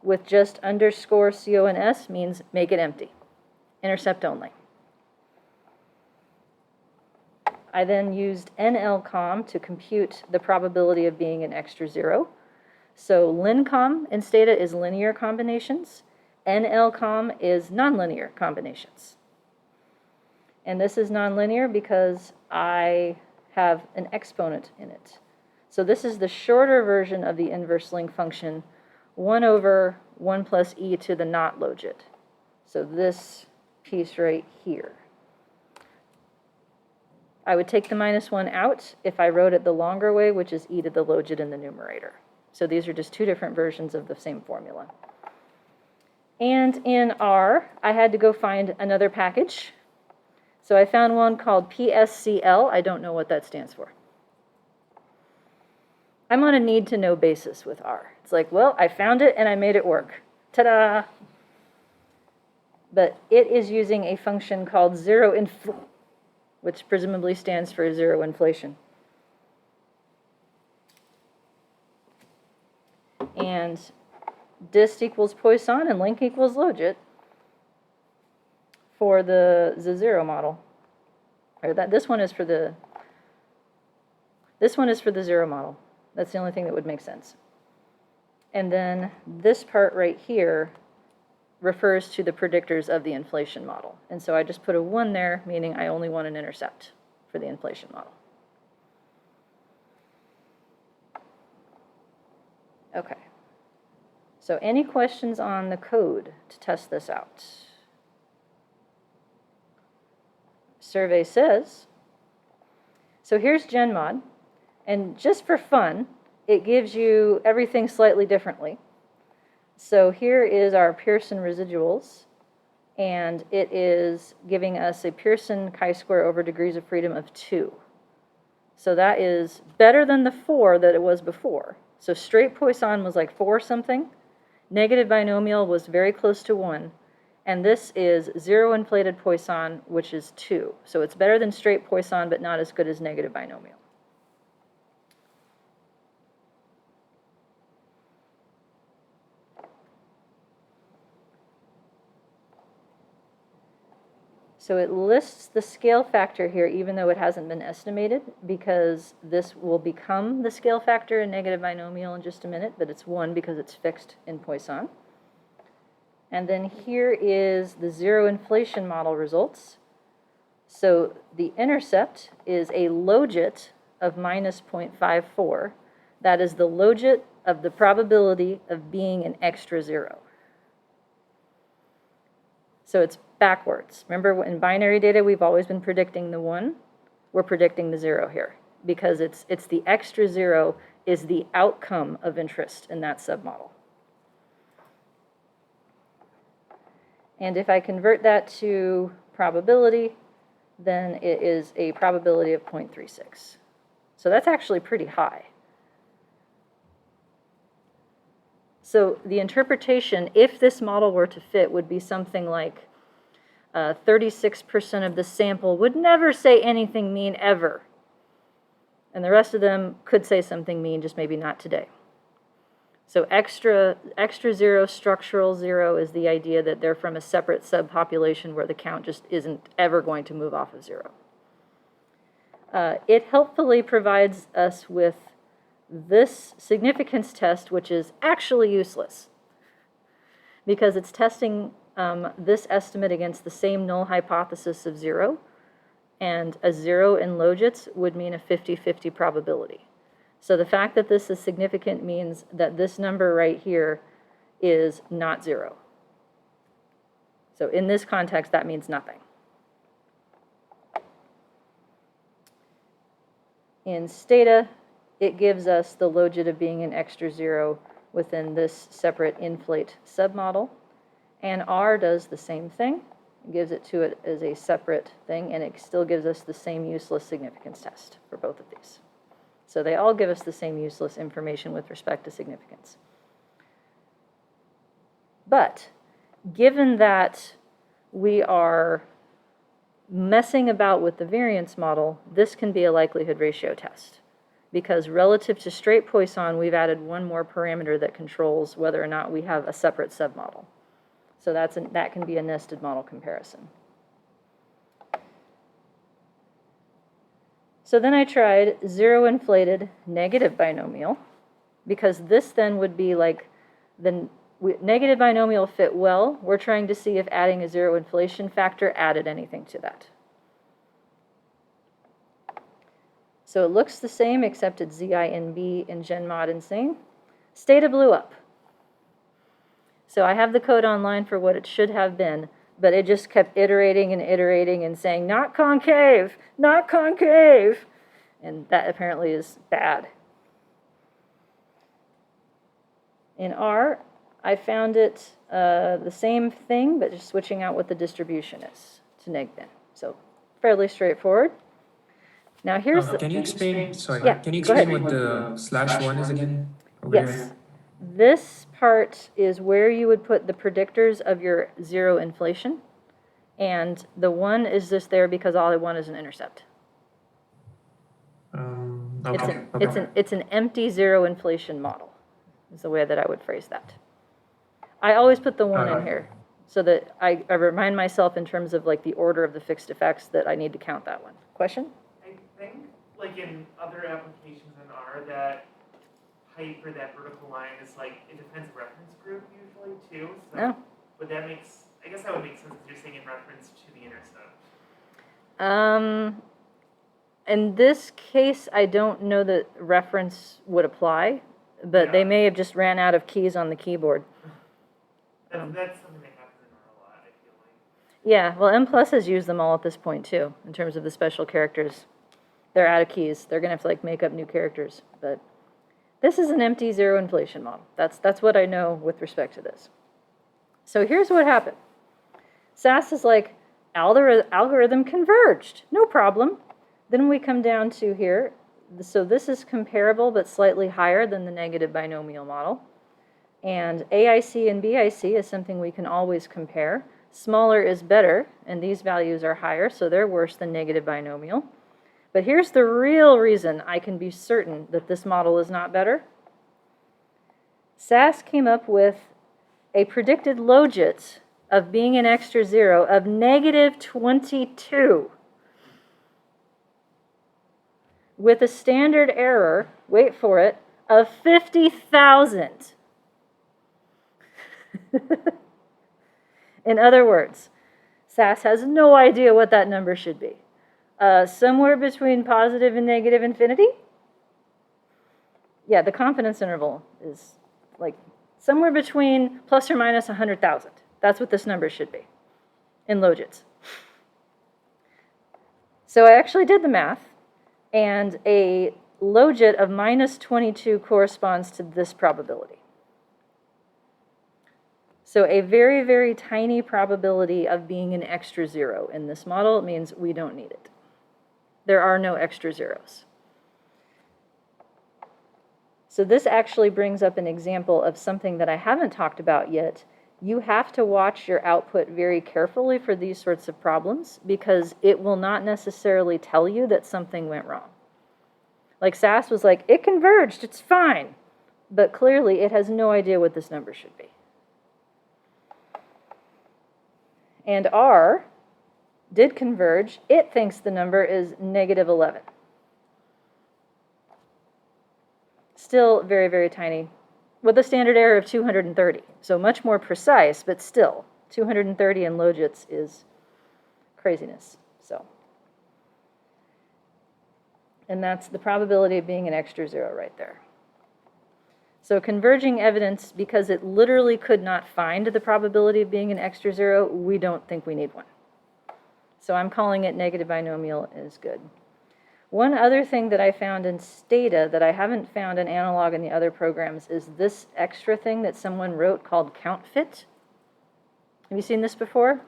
with just underscore CONS means make it empty, intercept only. I then used NLCOM to compute the probability of being an extra zero. So LinCom in Stata is linear combinations. NLCOM is nonlinear combinations. And this is nonlinear because I have an exponent in it. So this is the shorter version of the inverse link function, 1 over 1 plus e to the not logit. So this piece right here. I would take the -1 out if I wrote it the longer way, which is e to the logit in the numerator. So these are just two different versions of the same formula. And in R, I had to go find another package. So I found one called PSCL. I don't know what that stands for. I'm on a need-to-know basis with R. It's like, well, I found it and I made it work. Ta-da! But it is using a function called which presumably stands for zero inflation. And dist equals Poisson and link equals logit for the zero model. Or this one is for the zero model. That's the only thing that would make sense. And then this part right here refers to the predictors of the inflation model. And so I just put a 1 there, meaning I only want an intercept for the inflation model. Okay. So any questions on the code to test this out? Survey says, so here's GenMod, and just for fun, it gives you everything slightly differently. So here is our Pearson residuals, and it is giving us a Pearson chi-square over degrees of freedom of 2. So that is better than the 4 that it was before. So straight Poisson was like 4 something. Negative binomial was very close to 1. And this is zero inflated Poisson, which is 2. So it's better than straight Poisson, but not as good as negative binomial. So it lists the scale factor here, even though it hasn't been estimated, because this will become the scale factor in negative binomial in just a minute, but it's 1 because it's fixed in Poisson. And then here is the zero inflation model results. So the intercept is a logit of minus 0.54. That is the logit of the probability of being an extra zero. So it's backwards. Remember, in binary data, we've always been predicting the 1. We're predicting the 0 here because it's the extra 0 is the outcome of interest in that submodel. And if I convert that to probability, then it is a probability of 0.36. So that's actually pretty high. So the interpretation, if this model were to fit, would be something like 36% of the sample would never say anything mean ever. And the rest of them could say something mean, just maybe not today. So extra zero, structural zero is the idea that they're from a separate subpopulation where the count just isn't ever going to move off of 0. It helpfully provides us with this significance test, which is actually useless because it's testing this estimate against the same null hypothesis of 0, and a 0 in logits would mean a 50-50 probability. So the fact that this is significant means that this number right here is not 0. So in this context, that means nothing. In Stata, it gives us the logit of being an extra 0 within this separate inflate submodel. And R does the same thing. It gives it to it as a separate thing, and it still gives us the same useless significance test for both of these. So they all give us the same useless information with respect to significance. But given that we are messing about with the variance model, this can be a likelihood ratio test. Because relative to straight Poisson, we've added one more parameter that controls whether or not we have a separate submodel. So that can be a nested model comparison. So then I tried zero inflated negative binomial, because this then would be like the negative binomial fit well. We're trying to see if adding a zero inflation factor added anything to that. So it looks the same, except it's ZINB in GenMod Insane. Stata blew up. So I have the code online for what it should have been, but it just kept iterating and saying, not concave, not concave. And that apparently is bad. In R, I found it the same thing, but just switching out what the distribution is to neg-bin. So fairly straightforward. Now here's Can you explain, sorry, Yeah, can you go ahead. explain what the /1 is again? Over Yes. here? This part is where you would put the predictors of your zero inflation. And the 1 is just there because all I want is an intercept. Okay. It's an empty zero inflation model, is the way that I would phrase that. I always put the 1 in here so that I remind myself in terms of like the order of the fixed effects that I need to count that one. Question? I think, like in other applications in R, that height for that vertical line is like, it depends reference group usually too. So No. would that makes, I guess that would make sense if you're saying in reference to the intercept. In this case, I don't know that reference would apply, but they may have just ran out of keys on the keyboard. That's something that happens in R a lot, I feel like. Yeah, well, M+ has used them all at this point too, in terms of the special characters. They're out of keys. They're gonna have to like make up new characters, but this is an empty zero inflation model. That's what I know with respect to this. So here's what happened. SAS is like, algorithm converged, no problem. Then we come down to here. So this is comparable but slightly higher than the negative binomial model. And AIC and BIC is something we can always compare. Smaller is better, and these values are higher, so they're worse than negative binomial. But here's the real reason I can be certain that this model is not better. SAS came up with a predicted logit of being an extra zero of -22 with a standard error, wait for it, of 50,000. In other words, SAS has no idea what that number should be. Somewhere between positive and negative infinity? Yeah, the confidence interval is like somewhere between plus or minus 100,000. That's what this number should be in logits. So I actually did the math, and a logit of -22 corresponds to this probability. So a very, very tiny probability of being an extra zero in this model means we don't need it. There are no extra zeros. So this actually brings up an example of something that I haven't talked about yet. You have to watch your output very carefully for these sorts of problems because it will not necessarily tell you that something went wrong. Like SAS was like, it converged, it's fine. But clearly it has no idea what this number should be. And R did converge. It thinks the number is -11. Still very, very tiny, with a standard error of 230. So much more precise, but still, 230 in logits is craziness. And that's the probability of being an extra zero right there. So converging evidence, because it literally could not find the probability of being an extra zero, we don't think we need one. So I'm calling it negative binomial is good. One other thing that I found in Stata that I haven't found in analog in the other programs is this extra thing that someone wrote called CountFit. Have you seen this before?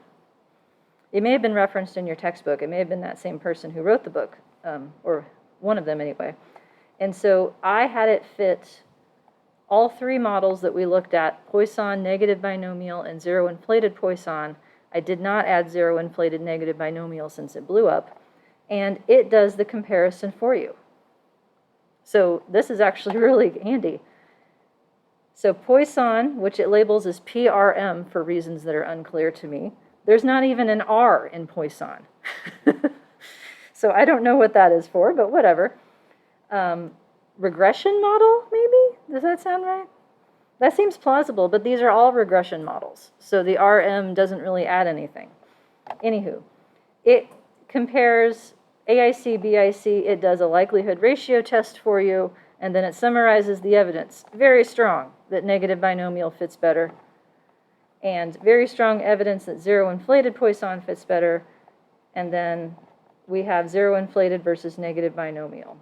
It may have been referenced in your textbook. It may have been that same person who wrote the book, or one of them anyway. And so I had it fit all three models that we looked at, Poisson, negative binomial, and zero inflated Poisson. I did not add zero inflated negative binomial since it blew up. And it does the comparison for you. So this is actually really handy. So Poisson, which it labels as PRM for reasons that are unclear to me, there's not even an R in Poisson. So I don't know what that is for, but whatever. Regression model, maybe? Does that sound right? That seems plausible, but these are all regression models. So the RM doesn't really add anything. Anywho, it compares AIC, BIC, it does a likelihood ratio test for you, and then it summarizes the evidence. Very strong that negative binomial fits better, and very strong evidence that zero inflated Poisson fits better, and then we have zero inflated versus negative binomial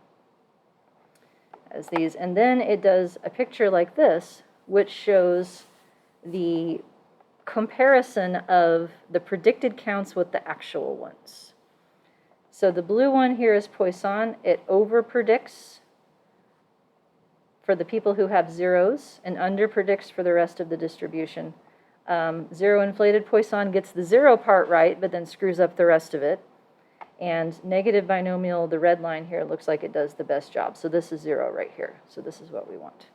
as these. And then it does a picture like this, which shows the comparison of the predicted counts with the actual ones. So the blue one here is Poisson. It over-predicts for the people who have zeros and under-predicts for the rest of the distribution. Zero inflated Poisson gets the zero part right, but then screws up the rest of it. And negative binomial, the red line here, looks like it does the best job. So this is zero right here. So this is what we want.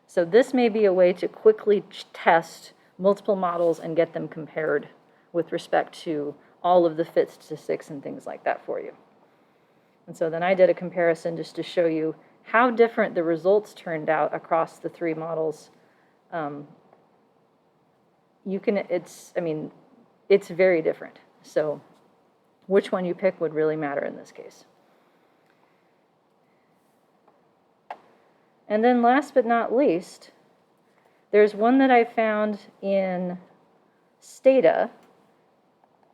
So this may be a way to quickly test multiple models and get them compared with respect to all of the fit statistics and things like that for you. And so then I did a comparison just to show you how different the results turned out across the three models. It's very different. So which one you pick would really matter in this case. And then last but not least, there's one that I found in Stata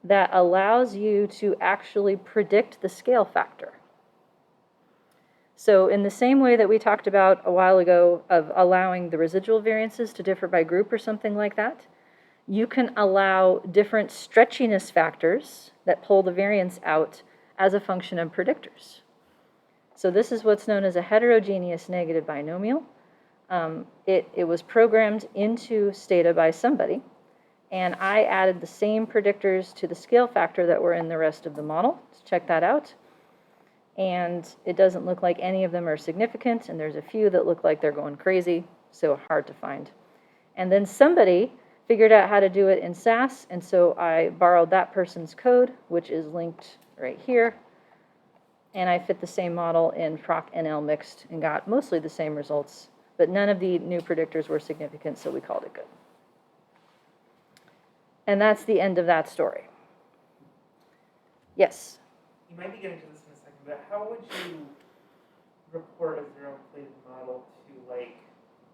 that allows you to actually predict the scale factor. So in the same way that we talked about a while ago of allowing the residual variances to differ by group or something like that, you can allow different stretchiness factors that pull the variance out as a function of predictors. So this is what's known as a heterogeneous negative binomial. It was programmed into Stata by somebody, and I added the same predictors to the scale factor that were in the rest of the model. Let's check that out. And it doesn't look like any of them are significant, and there's a few that look like they're going crazy, so hard to find. And then somebody figured out how to do it in SAS, and so I borrowed that person's code, which is linked right here, and I fit the same model in Froc NL mixed and got mostly the same results, but none of the new predictors were significant, so we called it good. And that's the end of that story. Yes? You might be getting to this in a second, but how would you report a zero inflated model to, like,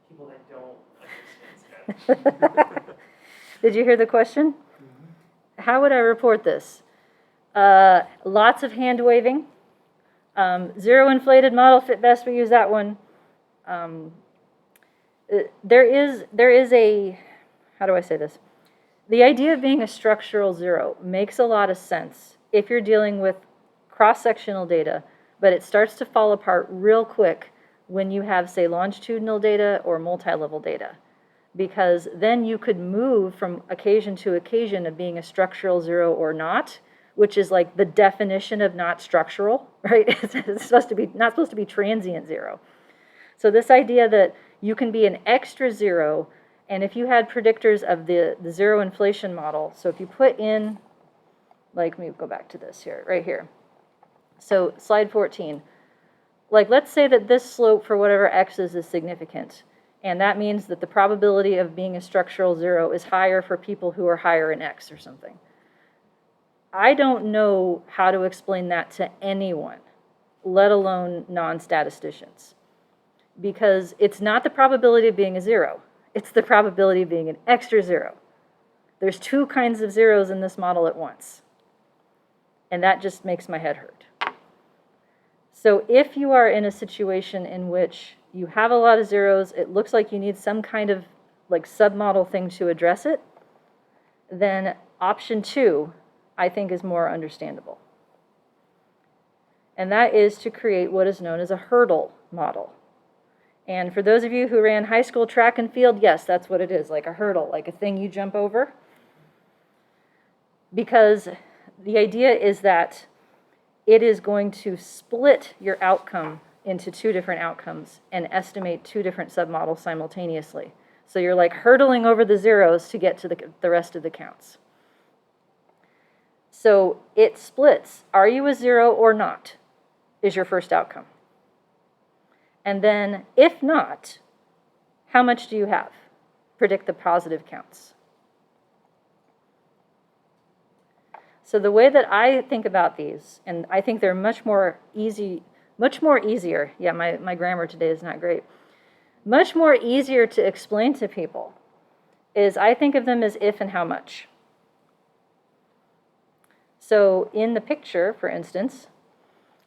people that don't understand stuff? Did you hear the question? Mm-hmm. How would I report this? Lots of hand waving. Zero inflated model fit best, we use that one. There is a, how do I say this? The idea of being a structural zero makes a lot of sense if you're dealing with cross-sectional data, but it starts to fall apart real quick when you have, say, longitudinal data or multi-level data, because then you could move from occasion to occasion of being a structural zero or not, which is like the definition of not structural, right? It's supposed to be not supposed to be transient zero. So this idea that you can be an extra zero, and if you had predictors of the zero inflation model, so if you put in, like, let me go back to this here, right here. So slide 14. Like, let's say that this slope for whatever x is significant, and that means that the probability of being a structural zero is higher for people who are higher in x or something. I don't know how to explain that to anyone, let alone non-statisticians, because it's not the probability of being a zero. It's the probability of being an extra zero. There's two kinds of zeros in this model at once, and that just makes my head hurt. So if you are in a situation in which you have a lot of zeros, it looks like you need some kind of like submodel thing to address it, then option 2, I think, is more understandable. And that is to create what is known as a hurdle model. And for those of you who ran high school track and field, yes, that's what it is, like a hurdle, like a thing you jump over. Because the idea is that it is going to split your outcome into two different outcomes and estimate two different submodels simultaneously. So you're like hurdling over the zeros to get to the rest of the counts. So it splits. Are you a zero or not is your first outcome. And then if not, how much do you have? Predict the positive counts. So the way that I think about these, and I think they're much more easier. Yeah, my grammar today is not great. Much more easier to explain to people is I think of them as if and how much. So in the picture, for instance,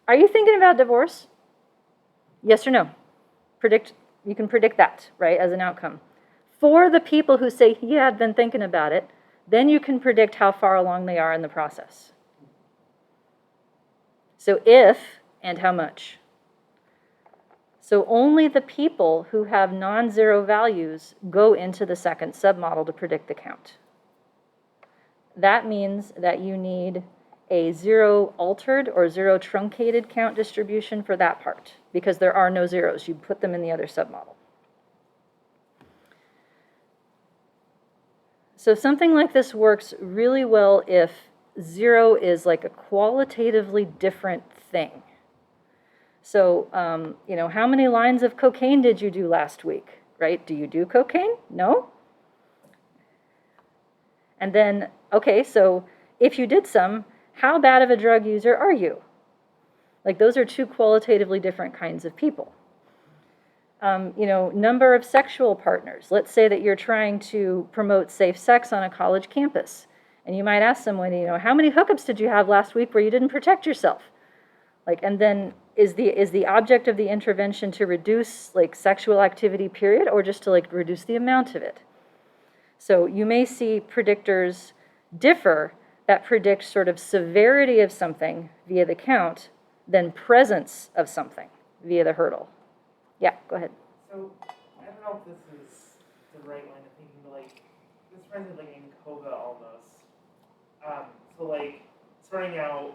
are you thinking about divorce? Yes or no? You can predict that, right, as an outcome. For the people who say, yeah, I've been thinking about it, then you can predict how far along they are in the process. So if and how much. So only the people who have non-zero values go into the second submodel to predict the count. That means that you need a zero altered or zero truncated count distribution for that part, because there are no zeros. You put them in the other submodel. So something like this works really well if 0 is like a qualitatively different thing. So, how many lines of cocaine did you do last week, right? Do you do cocaine? No? And then, okay, so if you did some, how bad of a drug user are you? Like, those are two qualitatively different kinds of people. Number of sexual partners. Let's say that you're trying to promote safe sex on a college campus. And you might ask someone, how many hookups did you have last week where you didn't protect yourself? And then is the object of the intervention to reduce sexual activity, period, or just to reduce the amount of it? So you may see predictors differ that predict sort of severity of something via the count than presence of something via the hurdle. Yeah, go ahead. So I don't know if this is the right line of thinking, but this reminds me of ANCOVA almost. So sorting out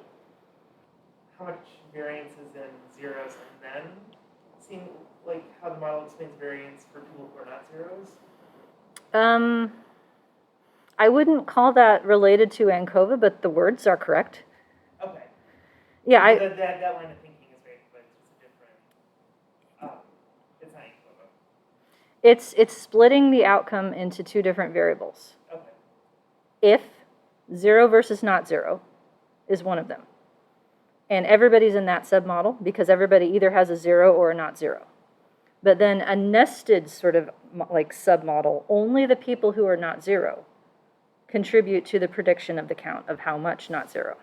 how much variance is in zeros and then seeing how the model explains variance for people who are not zeros? I wouldn't call that related to ANCOVA, but the words are correct. Okay. Yeah, that line of thinking is right, but it's just a different. It's not ANCOVA. It's splitting the outcome into two different variables. Okay. If 0 versus not 0 is one of them. And everybody's in that submodel because everybody either has a 0 or a not 0. But then a nested sort of submodel, only the people who are not 0 contribute to the prediction of the count of how much not 0.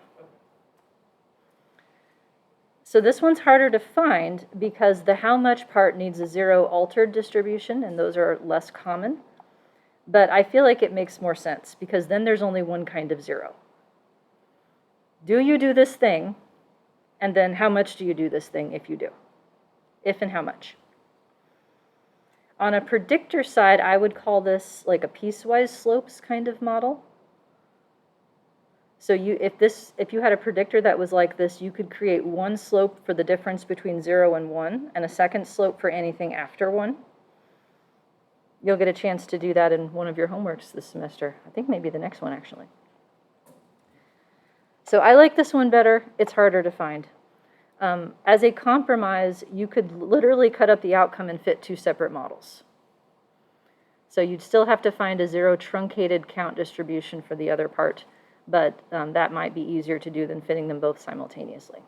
So this one's harder to find because the how much part needs a 0 altered distribution, and those are less common. But I feel like it makes more sense because then there's only one kind of 0. Do you do this thing? And then how much do you do this thing if you do? If and how much? On a predictor side, I would call this a piecewise slopes kind of model. So if you had a predictor that was like this, you could create one slope for the difference between 0 and 1, and a second slope for anything after 1. You'll get a chance to do that in one of your homeworks this semester. I think maybe the next one, actually. So I like this one better. It's harder to find. As a compromise, you could literally cut up the outcome and fit two separate models. So you'd still have to find a 0 truncated count distribution for the other part, but that might be easier to do than fitting them both simultaneously.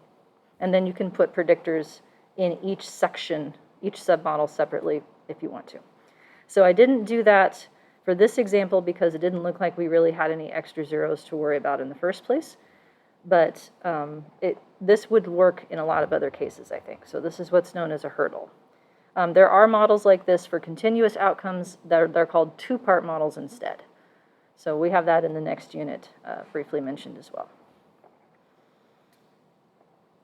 And then you can put predictors in each section, each submodel separately if you want to. So I didn't do that for this example because it didn't look like we really had any extra zeros to worry about in the first place. But this would work in a lot of other cases, I think. So this is what's known as a hurdle. There are models like this for continuous outcomes. They're called two-part models instead. So we have that in the next unit, briefly mentioned as well.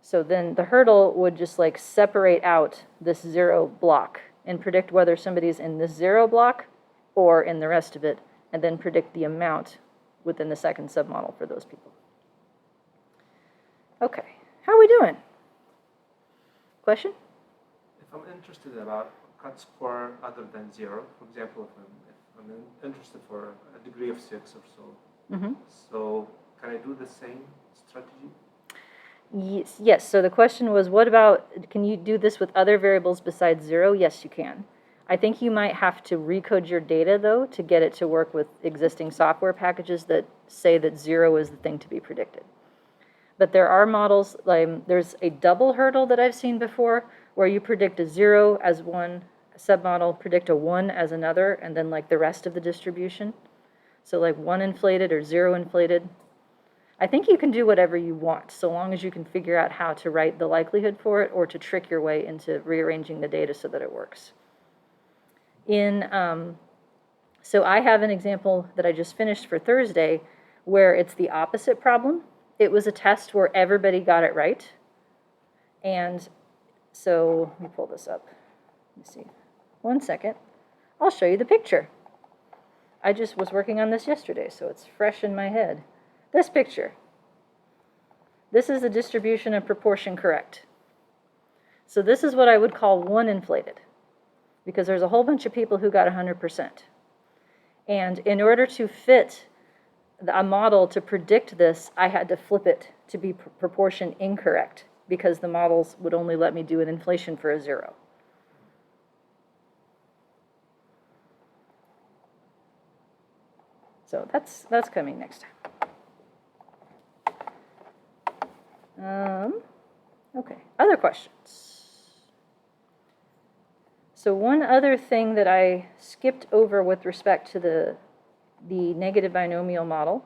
So then the hurdle would just separate out this 0 block and predict whether somebody's in this 0 block or in the rest of it, and then predict the amount within the second submodel for those people. Okay, how are we doing? Question? If I'm interested about cut score other than 0, for example, if I'm interested for a degree of 6 or so, so can I do the same strategy? Yes, so the question was, what about, can you do this with other variables besides 0? Yes, you can. I think you might have to recode your data, though, to get it to work with existing software packages that say that 0 is the thing to be predicted. But there are models, like there's a double hurdle that I've seen before, where you predict a 0 as one submodel, predict a 1 as another, and then like the rest of the distribution. So like 1 inflated or 0 inflated. I think you can do whatever you want, so long as you can figure out how to write the likelihood for it or to trick your way into rearranging the data so that it works. So I have an example that I just finished for Thursday where it's the opposite problem. It was a test where everybody got it right. And so let me pull this up. Let me see. 1 second. I'll show you the picture. I just was working on this yesterday, so it's fresh in my head. This picture. This is the distribution of proportion correct. So this is what I would call 1 inflated, because there's a whole bunch of people who got 100%. And in order to fit a model to predict this, I had to flip it to be proportion incorrect, because the models would only let me do an inflation for a 0. So that's coming next time. Okay, other questions? So one other thing that I skipped over with respect to the negative binomial model,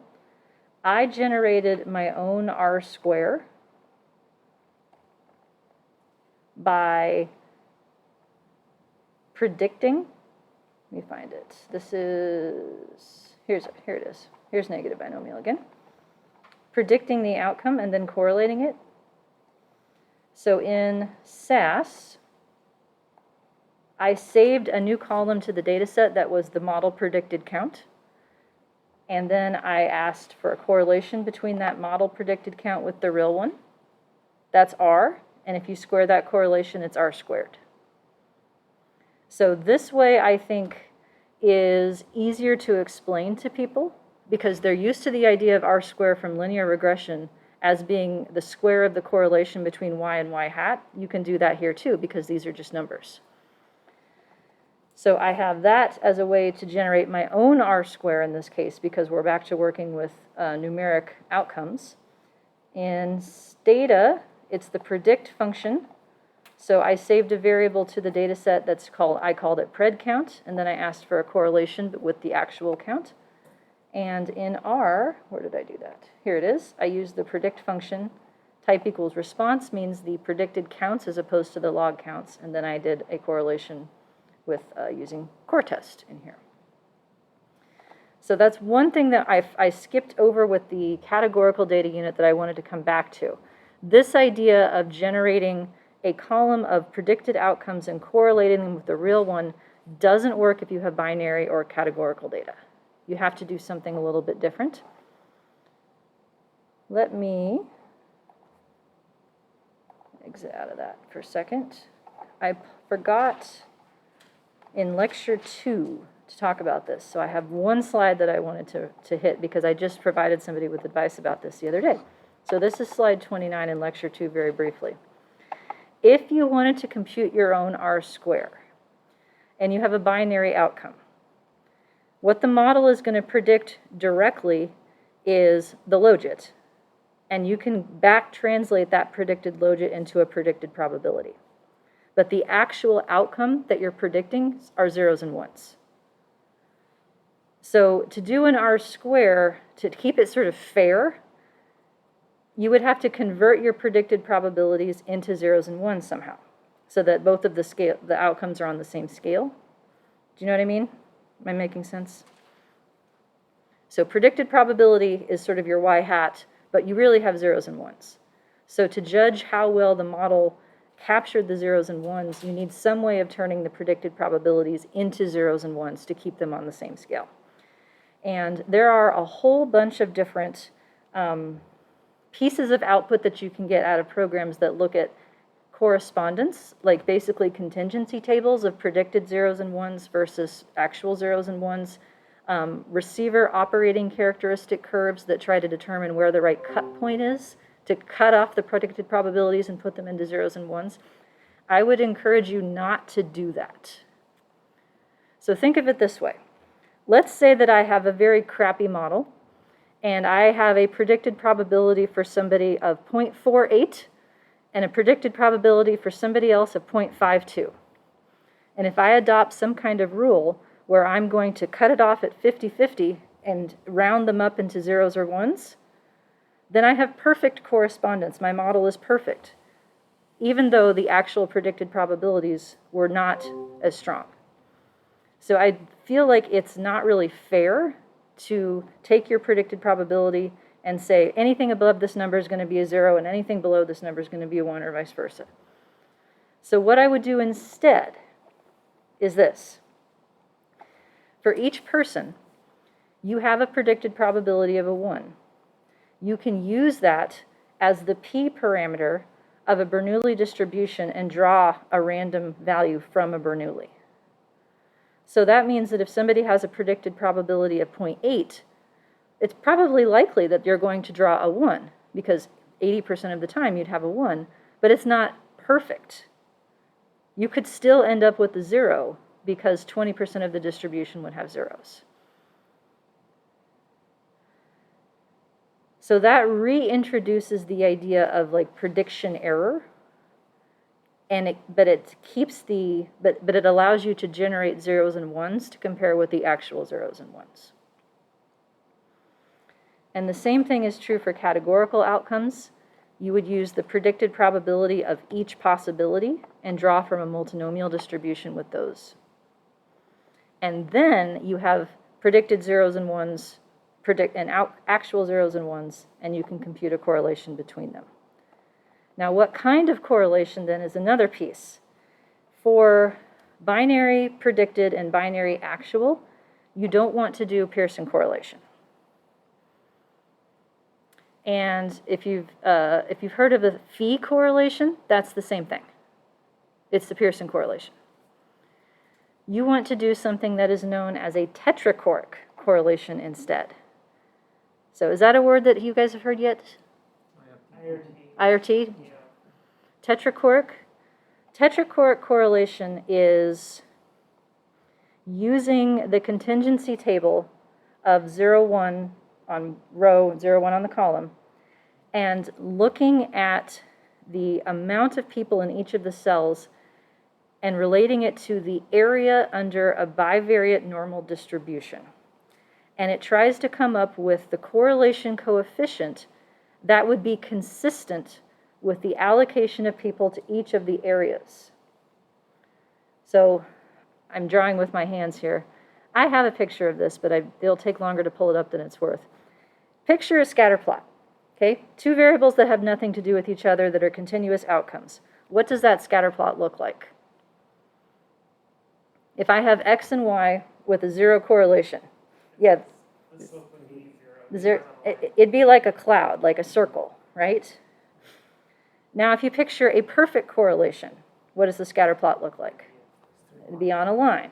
I generated my own R-square by predicting, let me find it. This is, here it is. Here's negative binomial again. Predicting the outcome and then correlating it. So in SAS, I saved a new column to the data set that was the model predicted count. And then I asked for a correlation between that model predicted count with the real one. That's R. And if you square that correlation, it's R squared. So this way, I think, is easier to explain to people, because they're used to the idea of R square from linear regression as being the square of the correlation between y and y hat. You can do that here too, because these are just numbers. So I have that as a way to generate my own R square in this case, because we're back to working with numeric outcomes. In Stata, it's the predict function. So I saved a variable to the data set that's called, I called it pred count, and then I asked for a correlation with the actual count. And in R, where did I do that? Here it is. I used the predict function. Type equals response means the predicted counts as opposed to the log counts. And then I did a correlation with using core-test in here. So that's one thing that I skipped over with the categorical data unit that I wanted to come back to. This idea of generating a column of predicted outcomes and correlating them with the real one doesn't work if you have binary or categorical data. You have to do something a little bit different. Let me exit out of that for a second. I forgot in lecture 2 to talk about this. So I have one slide that I wanted to hit, because I just provided somebody with advice about this the other day. So this is slide 29 in lecture 2 very briefly. If you wanted to compute your own R square and you have a binary outcome, what the model is going to predict directly is the logit. And you can back translate that predicted logit into a predicted probability. But the actual outcome that you're predicting are zeros and ones. So to do an R square, to keep it sort of fair, you would have to convert your predicted probabilities into zeros and ones somehow, so that both of the outcomes are on the same scale. Do you know what I mean? Am I making sense? So predicted probability is sort of your y hat, but you really have zeros and ones. So to judge how well the model captured the zeros and ones, you need some way of turning the predicted probabilities into zeros and ones to keep them on the same scale. And there are a whole bunch of different pieces of output that you can get out of programs that look at correspondence, like basically contingency tables of predicted zeros and ones versus actual zeros and ones, receiver operating characteristic curves that try to determine where the right cut point is to cut off the predicted probabilities and put them into zeros and ones. I would encourage you not to do that. So think of it this way. Let's say that I have a very crappy model, and I have a predicted probability for somebody of 0.48 and a predicted probability for somebody else of 0.52. And if I adopt some kind of rule where I'm going to cut it off at 50-50 and round them up into zeros or ones, then I have perfect correspondence. My model is perfect, even though the actual predicted probabilities were not as strong. So I feel like it's not really fair to take your predicted probability and say anything above this number is going to be a 0 and anything below this number is going to be a 1 or vice versa. So what I would do instead is this. For each person, you have a predicted probability of a 1. You can use that as the p parameter of a Bernoulli distribution and draw a random value from a Bernoulli. So that means that if somebody has a predicted probability of 0.8, it's probably likely that you're going to draw a 1, because 80% of the time you'd have a 1, but it's not perfect. You could still end up with a 0 because 20% of the distribution would have zeros. So that reintroduces the idea of like prediction error, and but it allows you to generate zeros and ones to compare with the actual zeros and ones. And the same thing is true for categorical outcomes. You would use the predicted probability of each possibility and draw from a multinomial distribution with those. And then you have predicted zeros and ones, actual zeros and ones, and you can compute a correlation between them. Now, what kind of correlation then is another piece. For binary predicted and binary actual, you don't want to do Pearson correlation. And if you've heard of a phi correlation, that's the same thing. It's the Pearson correlation. You want to do something that is known as a tetrachoric correlation instead. So is that a word that you guys have heard yet? IRT? Yeah. Tetrachoric? Tetrachoric correlation is using the contingency table of 0, 1 on row, 0, 1 on the column, and looking at the amount of people in each of the cells and relating it to the area under a bivariate normal distribution. And it tries to come up with the correlation coefficient that would be consistent with the allocation of people to each of the areas. So I'm drawing with my hands here. I have a picture of this, but it'll take longer to pull it up than it's worth. Picture a scatter plot, okay? Two variables that have nothing to do with each other that are continuous outcomes. What does that scatter plot look like? If I have x and y with a 0 correlation, yeah, it'd be like a cloud, like a circle, right? Now, if you picture a perfect correlation, what does the scatter plot look like? It'd be on a line.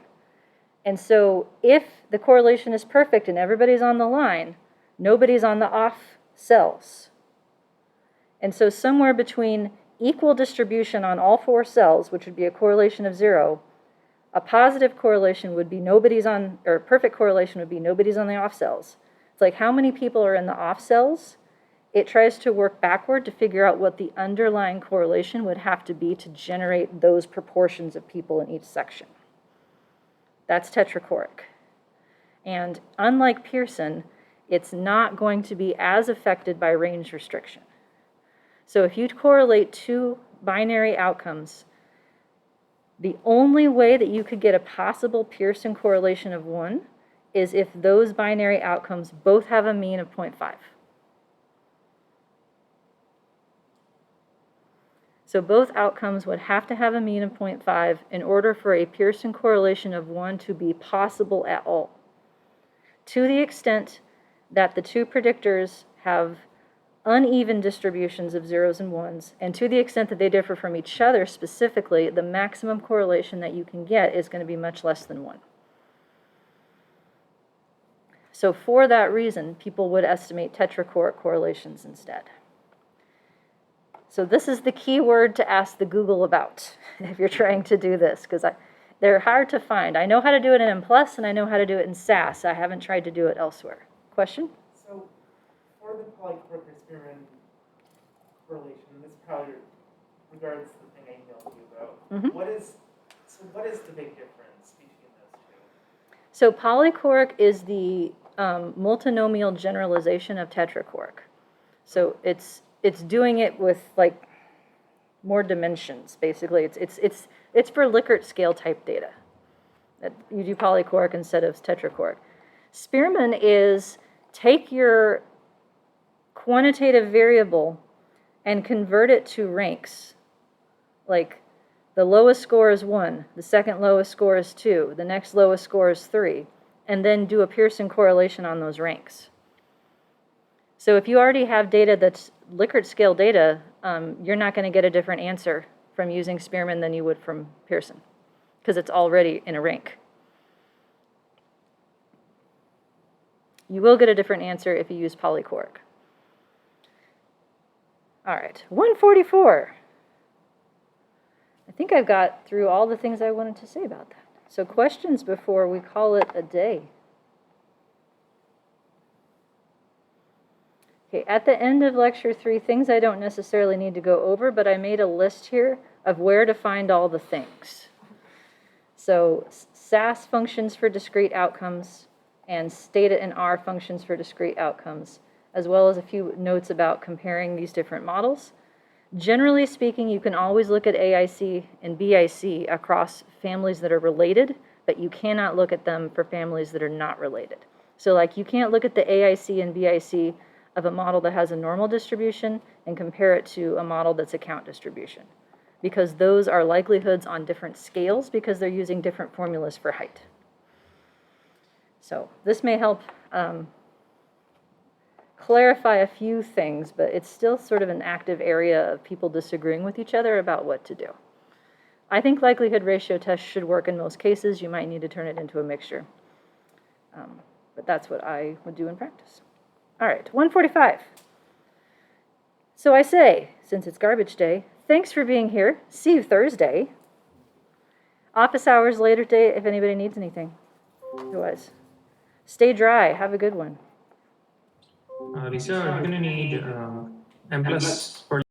And so if the correlation is perfect and everybody's on the line, nobody's on the off cells. And so somewhere between equal distribution on all 4 cells, which would be a correlation of 0, a positive correlation would be nobody's on, or a perfect correlation would be nobody's on the off cells. It's like how many people are in the off cells? It tries to work backward to figure out what the underlying correlation would have to be to generate those proportions of people in each section. That's tetrachoric. And unlike Pearson, it's not going to be as affected by range restriction. So if you correlate 2 binary outcomes, the only way that you could get a possible Pearson correlation of 1 is if those binary outcomes both have a mean of 0.5. So both outcomes would have to have a mean of 0.5 in order for a Pearson correlation of 1 to be possible at all. To the extent that the 2 predictors have uneven distributions of zeros and ones, and to the extent that they differ from each other specifically, the maximum correlation that you can get is going to be much less than 1. So for that reason, people would estimate tetrachoric correlations instead. So this is the key word to ask the Google about if you're trying to do this, because They're hard to find. I know how to do it in M+, and I know how to do it in SAS. I haven't tried to do it elsewhere. Question? So for the polychoric Spearman correlation, this probably regards the thing I emailed you about. What is the big difference between those two? So polychoric is the multinomial generalization of tetrachoric. So it's doing it with like more dimensions, basically. It's for Likert scale type data. You do polychoric instead of tetrachoric. Spearman is take your quantitative variable and convert it to ranks. Like the lowest score is 1, the second lowest score is 2, the next lowest score is 3, and then do a Pearson correlation on those ranks. So if you already have data that's Likert scale data, you're not going to get a different answer from using Spearman than you would from Pearson, because it's already in a rank. You will get a different answer if you use polychoric. All right, 144. I think I've got through all the things I wanted to say about that. So questions before we call it a day. Okay, at the end of lecture 3, things I don't necessarily need to go over, but I made a list here of where to find all the things. So SAS functions for discrete outcomes and Stata and R functions for discrete outcomes, as well as a few notes about comparing these different models. Generally speaking, you can always look at AIC and BIC across families that are related, but you cannot look at them for families that are not related. So like you can't look at the AIC and BIC of a model that has a normal distribution and compare it to a model that's a count distribution, because those are likelihoods on different scales because they're using different formulas for height. So this may help clarify a few things, but it's still sort of an active area of people disagreeing with each other about what to do. I think likelihood ratio tests should work in most cases. You might need to turn it into a mixture. But that's what I would do in practice. All right, 145. So I say, since it's garbage day, thanks for being here. See you Thursday. Office hours later today if anybody needs anything. Otherwise, stay dry. Have a good one. Lisa, are you going to need M+ for